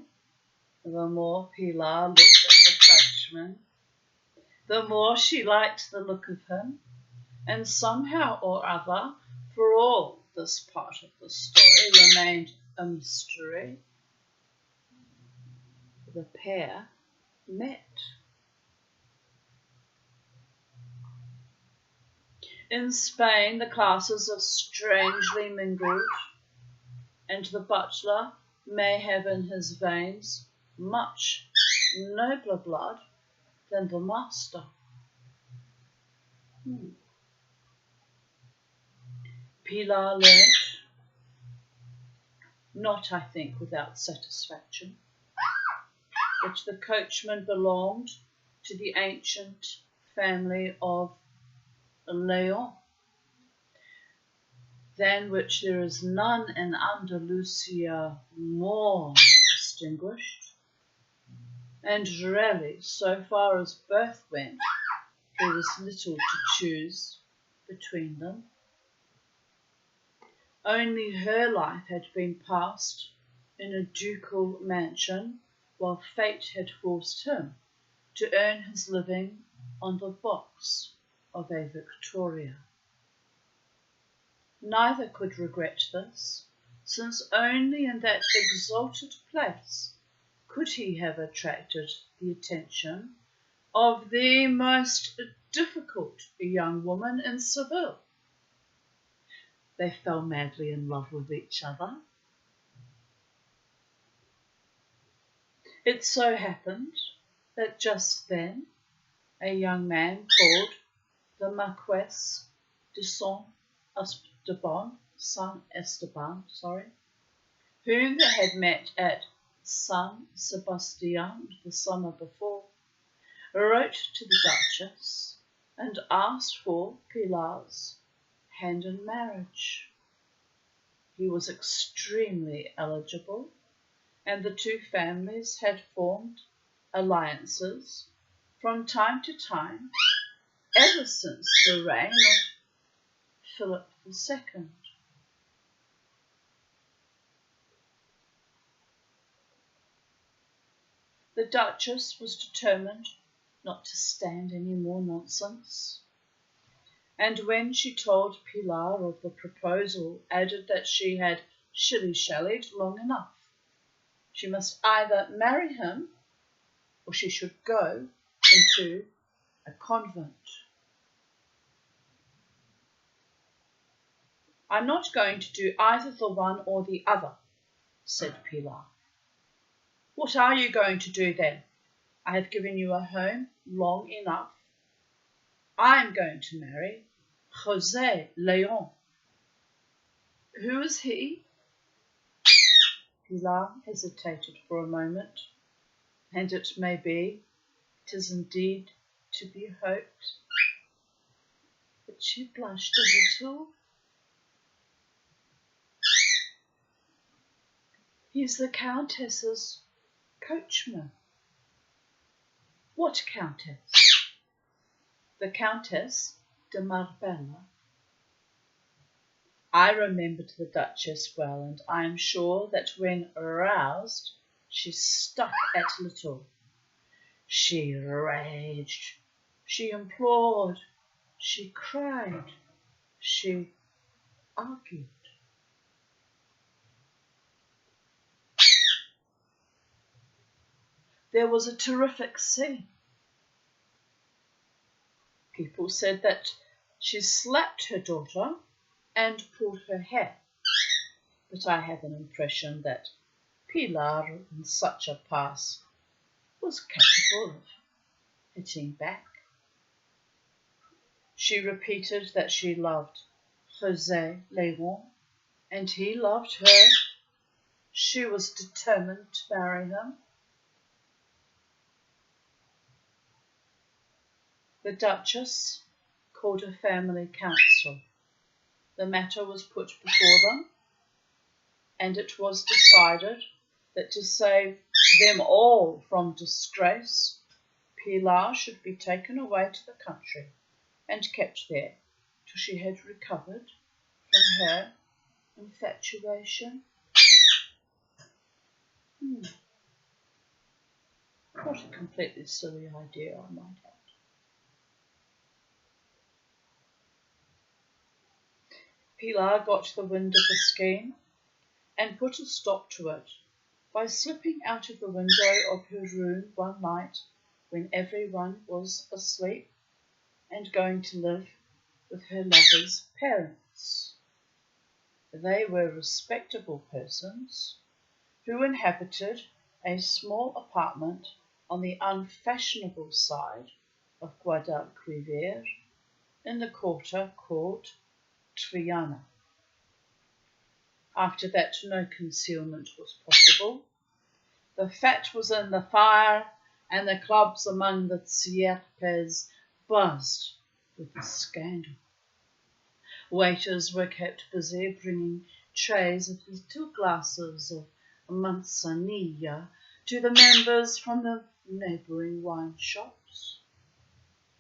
the more Pilar looked at the coachman, the more she liked the look of him, and somehow or other, for all this part of the story remained a mystery, the pair met. In Spain, the classes are strangely mingled, and the butler may have in his veins much nobler blood than the master. Pilar learnt, not I think without satisfaction, that the coachman belonged to the ancient family of Leon, than which there is none in Andalusia more distinguished, and really, so far as birth went, there was little to choose between them. Only her life had been passed in a ducal mansion, while fate had forced him to earn his living on the box of a Victoria. Neither could regret this, since only in that exalted place could he have attracted the attention of the most difficult young woman in Seville? They fell madly in love with each other. It so happened that just then a young man called the Marquess de San Esteban, whom they had met at San Sebastian the summer before, wrote to the Duchess and asked for Pilar's hand in marriage. He was extremely eligible, and the two families had formed alliances from time to time ever since the reign of Philip II. The Duchess was determined not to stand any more nonsense, and when she told Pilar of the proposal, added that she had shilly-shallied long enough. She must either marry him or she should go into a convent. I'm not going to do either the one or the other, said Pilar. What are you going to do then? I have given you a home long enough. I am going to marry José León. Who is he? Pilar hesitated for a moment, and it may be, 'tis indeed to be hoped, but she blushed a little. He's the Countess's coachman. What Countess? The Countess de Marbella. I remembered the Duchess well, and I am sure that when aroused, she stuck at little. She raged, she implored, she cried, she argued. There was a terrific scene. People said that she slapped her daughter and pulled her hair, but I have an impression that Pilar, in such a pass, was capable of hitting back. She repeated that she loved José León, and he loved her. She was determined to marry him. The Duchess called a family council. The matter was put before them, and it was decided that to save them all from disgrace, Pilar should be taken away to the country and kept there till she had recovered from her infatuation. What a completely silly idea, I might add. Pilar got the wind of the scheme and put a stop to it by slipping out of the window of her room one night when everyone was asleep and going to live with her lover's parents. They were respectable persons who inhabited a small apartment on the unfashionable side of Guadalquivir in the quarter called Triana. After that, no concealment was possible. The fat was in the fire, and the clubs among the Sierpes buzzed with the scandal. Waiters were kept busy bringing trays of little glasses of manzanilla to the members from the neighbouring wine shops.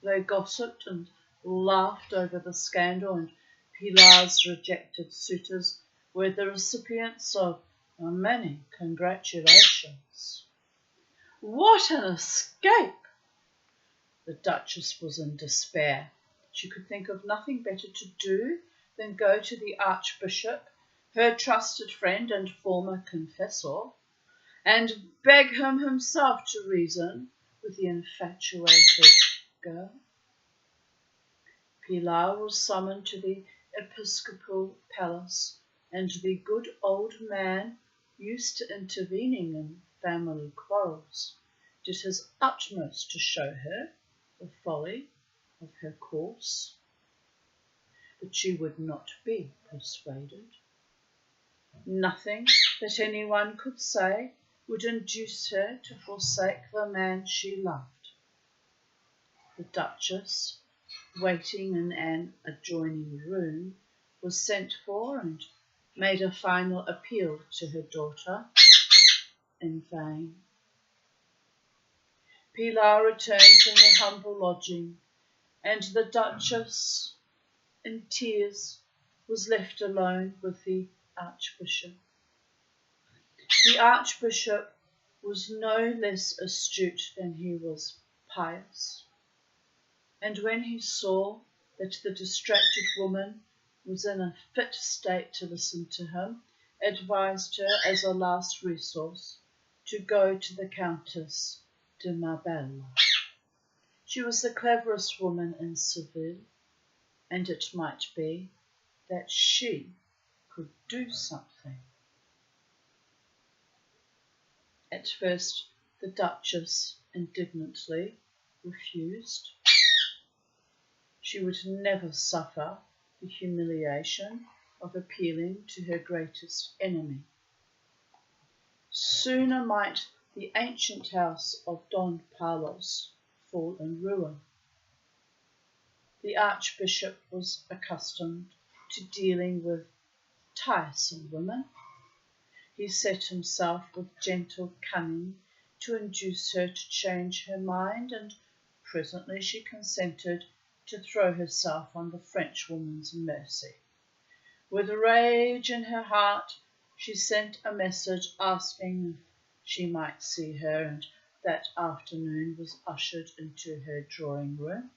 They gossiped and laughed over the scandal, and Pilar's rejected suitors were the recipients of many congratulations. What an escape! The Duchess was in despair. She could think of nothing better to do than go to the Archbishop, her trusted friend and former confessor, and beg him himself to reason with the infatuated girl. Pilar was summoned to the episcopal palace, and the good old man, used to intervening in family quarrels, did his utmost to show her the folly of her course. But she would not be persuaded. Nothing that anyone could say would induce her to forsake the man she loved. The Duchess, waiting in an adjoining room, was sent for and made a final appeal to her daughter. In vain. Pilar returned to her humble lodging, and the Duchess, in tears, was left alone with the Archbishop. The Archbishop was no less astute than he was pious, and when he saw that the distracted woman was in a fit state to listen to him, advised her as a last resource to go to the Countess de Marbella. She was the cleverest woman in Seville, and it might be that she could do something. At first the Duchess indignantly refused. She would never suffer the humiliation of appealing to her greatest enemy. Sooner might the ancient house of Don Carlos fall in ruin. The Archbishop was accustomed to dealing with tiresome women. He set himself with gentle cunning to induce her to change her mind, and presently she consented to throw herself on the Frenchwoman's mercy. With rage in her heart, she sent a message asking if she might see her, and that afternoon was ushered into her drawing room.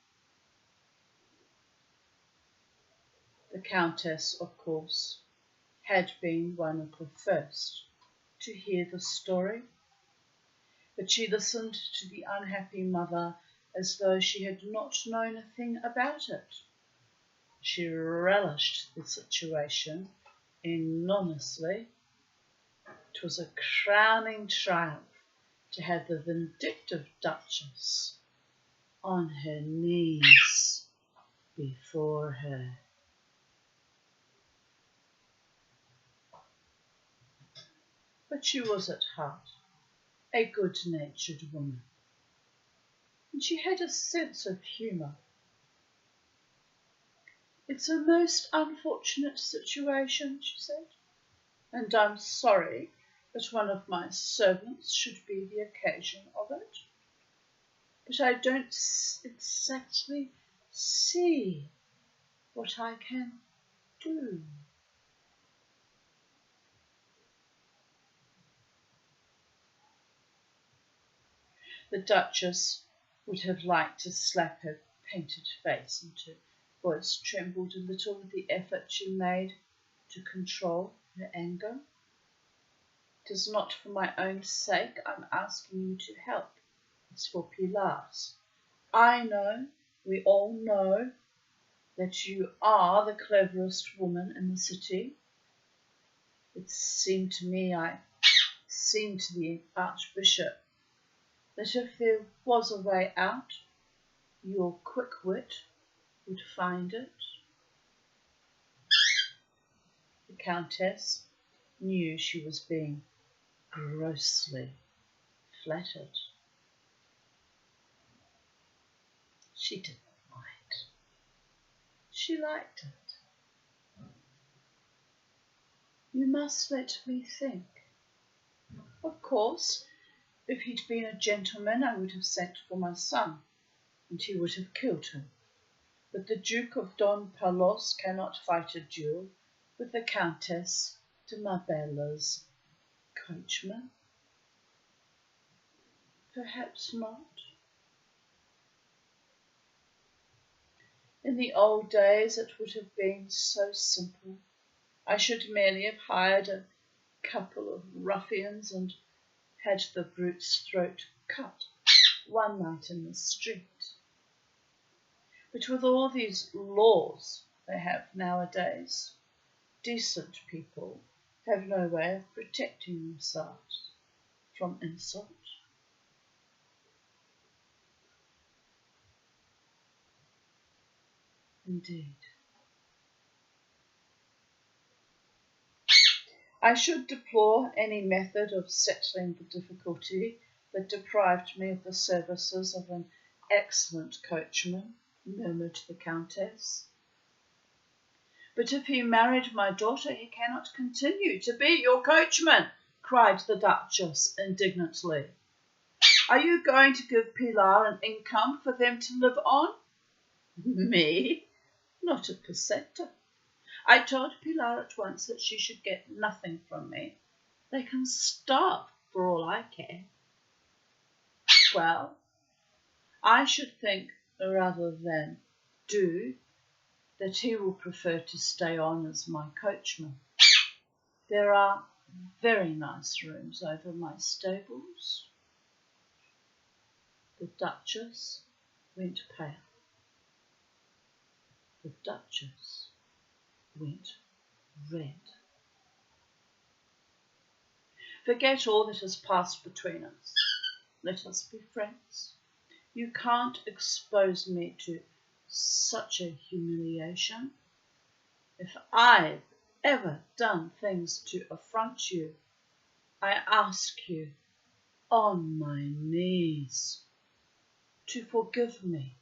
The Countess, of course, had been one of the first to hear the story, but she listened to the unhappy mother as though she had not known a thing about it. She relished the situation enormously. It was a crowning triumph to have the vindictive Duchess on her knees before her. But she was at heart a good-natured woman, and she had a sense of humour. "It's a most unfortunate situation," she said, "and I'm sorry that one of my servants should be the occasion of it. But I don't exactly see what I can do." The Duchess would have liked to slap her painted face, and her voice trembled a little with the effort she made to control her anger. "It is not for my own sake I'm asking you to help. It's for Pilar's. I know, we all know, that you are the cleverest woman in the city. It seemed to the Archbishop, that if there was a way out, your quick wit would find it." The Countess knew she was being grossly flattered. She didn't mind. She liked it. "You must let me think. Of course, if he'd been a gentleman, I would have sent for my son, and he would have killed him. But the Duke of Don Carlos cannot fight a duel with the Countess de Marbella's coachman." "Perhaps not. In the old days it would have been so simple. I should merely have hired a couple of ruffians and had the brute's throat cut one night in the street. But with all these laws they have nowadays, decent people have no way of protecting themselves from insult. Indeed. I should deplore any method of settling the difficulty that deprived me of the services of an excellent coachman, murmured the Countess. But if he married my daughter, he cannot continue to be your coachman, cried the Duchess indignantly. Are you going to give Pilar an income for them to live on? Me? Not a peseta. I told Pilar at once that she should get nothing from me. They can starve for all I care. Well, I should think, rather than do, that he will prefer to stay on as my coachman. There are very nice rooms over my stables. The Duchess went pale. The Duchess went red. Forget all that has passed between us. Let us be friends. You can't expose me to such a humiliation. If I've ever done things to affront you, I ask you on my knees to forgive me.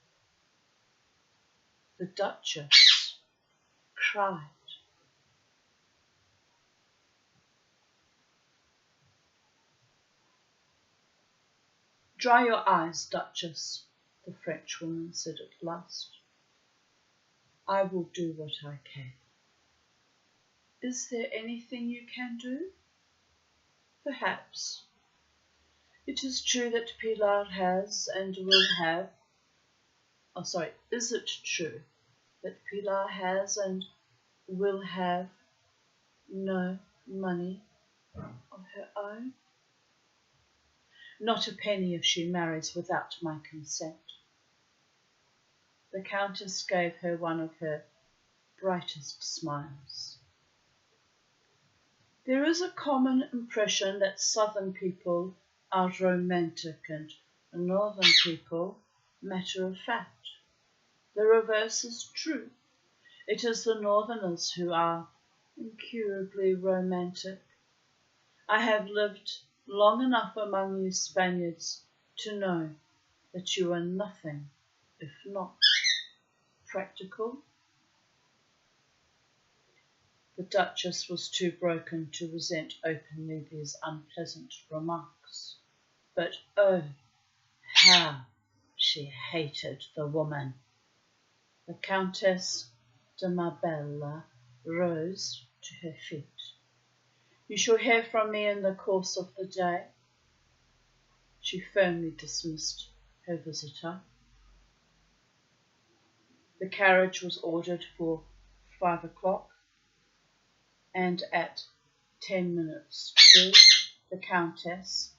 The Duchess cried. Dry your eyes, Duchess, the Frenchwoman said at last. I will do what I can. Is there anything you can do? Perhaps. It is true that Pilar has and will have. Is it true that Pilar has and will have no money of her own? Not a penny if she marries without my consent. The Countess gave her one of her brightest smiles. There is a common impression that southern people are romantic and northern people matter of fact. The reverse is true. It is the northerners who are incurably romantic. I have lived long enough among you Spaniards to know that you are nothing if not practical. The Duchess was too broken to resent openly these unpleasant remarks. But oh, how she hated the woman. The Countess de Marbella rose to her feet. You shall hear from me in the course of the day. She firmly dismissed her visitor. The carriage was ordered for 5 o'clock, and at 10 minutes to, the Countess,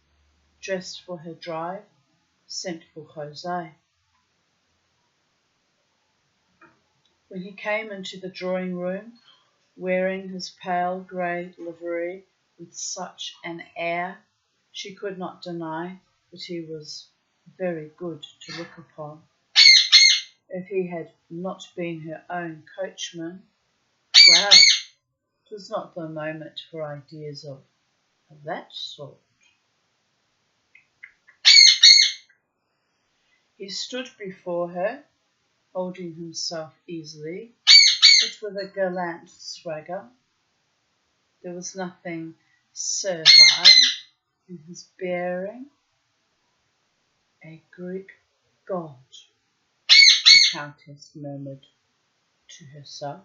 dressed for her drive, sent for José. When he came into the drawing room, wearing his pale grey livery with such an air, she could not deny that he was very good to look upon. If he had not been her own coachman, well, it was not the moment for ideas of that sort. He stood before her, holding himself easily, but with a gallant swagger. There was nothing servile in his bearing. A Greek god, the Countess murmured to herself.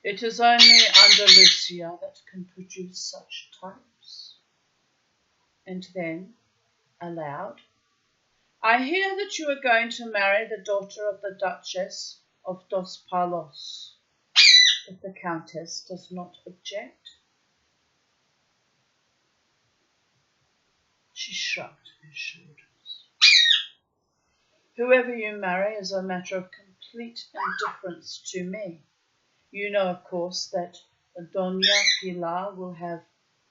It is only Andalusia that can produce such types. And then, aloud, I hear that you are going to marry the daughter of the Duchess of Dos Palos, if the Countess does not object. She shrugged her shoulders. Whoever you marry is a matter of complete indifference to me. You know, of course, that Doña Pilar will have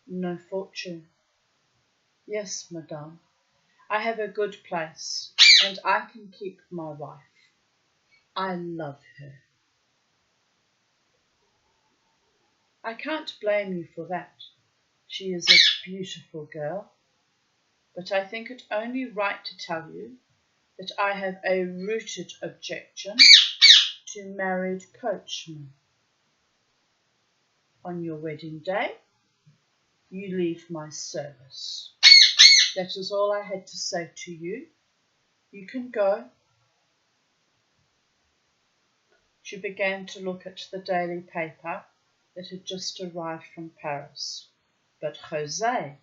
no fortune. Yes, madame, I have a good place, and I can keep my wife. I love her. I can't blame you for that. She is a beautiful girl. But I think it only right to tell you that I have a rooted objection to married coachmen. On your wedding day, you leave my service. That is all I had to say to you. You can go. She began to look at the daily paper that had just arrived from Paris. But José,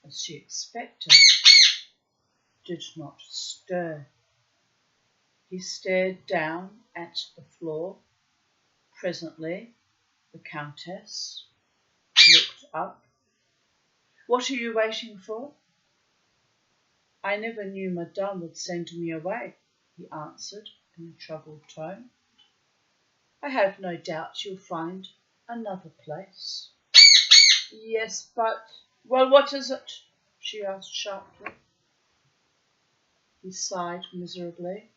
as she expected, did not stir. He stared down at the floor. Presently, the Countess looked up. What are you waiting for? I never knew Madame would send me away, he answered in a troubled tone. I have no doubt you'll find another place. Yes, but... Well, what is it? She asked sharply. He sighed miserably.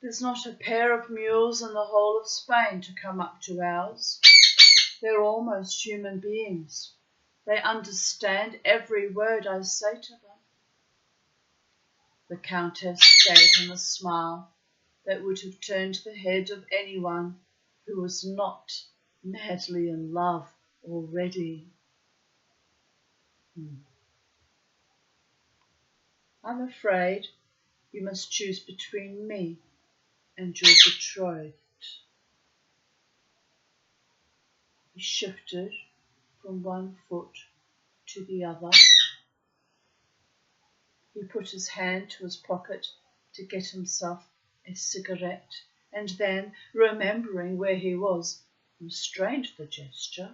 There's not a pair of mules in the whole of Spain to come up to ours. They're almost human beings. They understand every word I say to them. The Countess gave him a smile that would have turned the head of anyone who was not madly in love already. I'm afraid you must choose between me and your betrothed. He shifted from one foot to the other. He put his hand to his pocket to get himself a cigarette, and then, remembering where he was, restrained the gesture.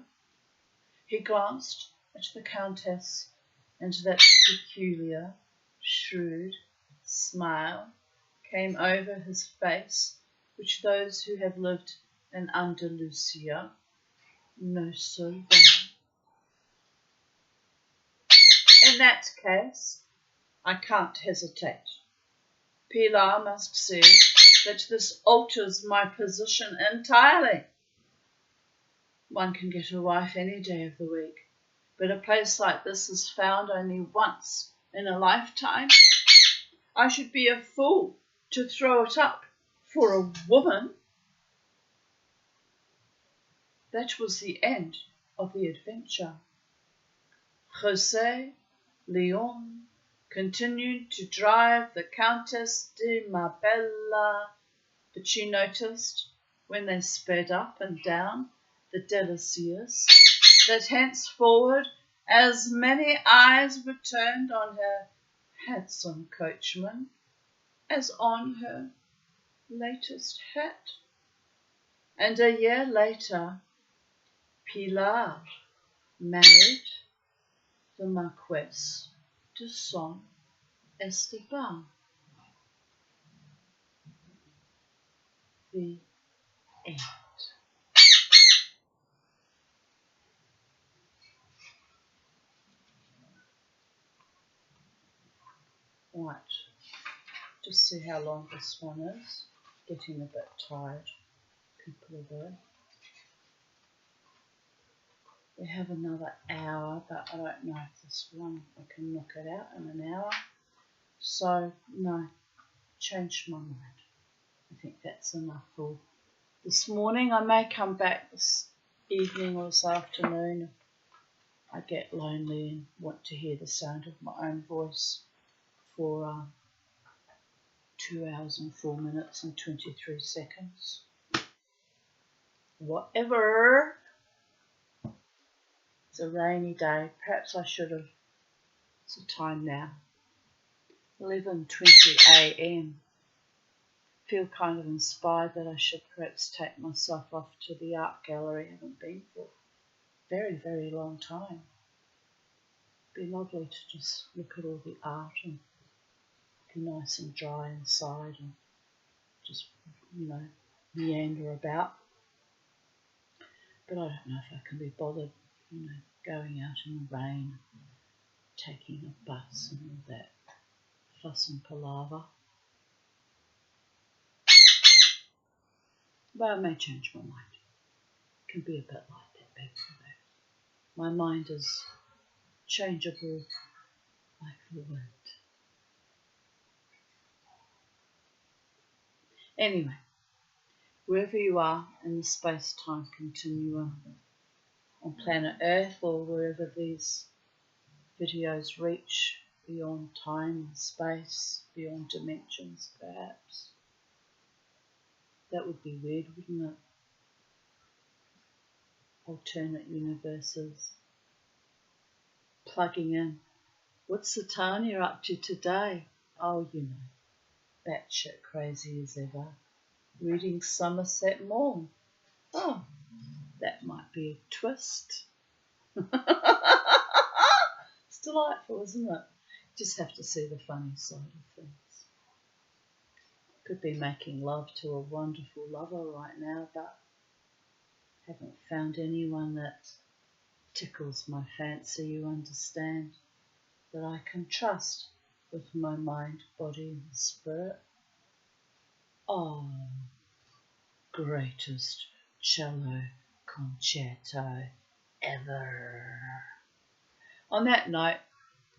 He glanced at the Countess, and that peculiar, shrewd smile came over his face which those who have lived in Andalusia know so well. In that case, I can't hesitate. Pilar must see that this alters my position entirely. One can get a wife any day of the week, but a place like this is found only once in a lifetime. I should be a fool to throw it up for a woman. That was the end of the adventure. José Leon continued to drive the Countess de Marbella, but she noticed, when they sped up and down the Delicias, that henceforward as many eyes were turned on her handsome coachman as on her latest hat. And a year later, Pilar married the Marquess de San Esteban. The end. Right, just see how long this one is. Getting a bit tired. People are there. We have another hour, but I don't know if this one I can knock it out in an hour. So, no, changed my mind. I think that's enough for this morning. I may come back this evening or this afternoon if I get lonely and want to hear the sound of my own voice for 2 hours and 4 minutes and 23 seconds. Whatever. It's a rainy day. Perhaps I should have. It's the time now. 11:20 a.m. Feel kind of inspired that I should perhaps take myself off to the art gallery. I haven't been for a very, very long time. It'd be lovely to just look at all the art and be nice and dry inside and just, meander about. But I don't know if I can be bothered, going out in the rain, taking a bus and all that fuss and palaver. But I may change my mind. It can be a bit like that, people. My mind is changeable like the wind. Anyway, wherever you are in the space-time continuum on planet Earth or wherever these videos reach beyond time and space, beyond dimensions perhaps. That would be weird, wouldn't it? Alternate universes. Plugging in. What's the Tanya up to today? Oh, batshit crazy as ever. Reading Somerset Maugham. Oh, that might be a twist. It's delightful, isn't it? Just have to see the funny side of things. Could be making love to a wonderful lover right now, but haven't found anyone that tickles my fancy, you understand, that I can trust with my mind, body and spirit. Oh, greatest cello concerto ever. On that note,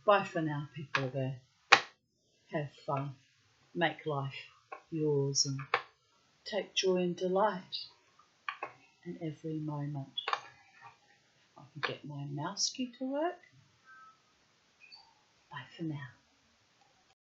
bye for now, people there. Have fun, make life yours and take joy and delight in every moment. If I can get my mouse key to work. Bye for now.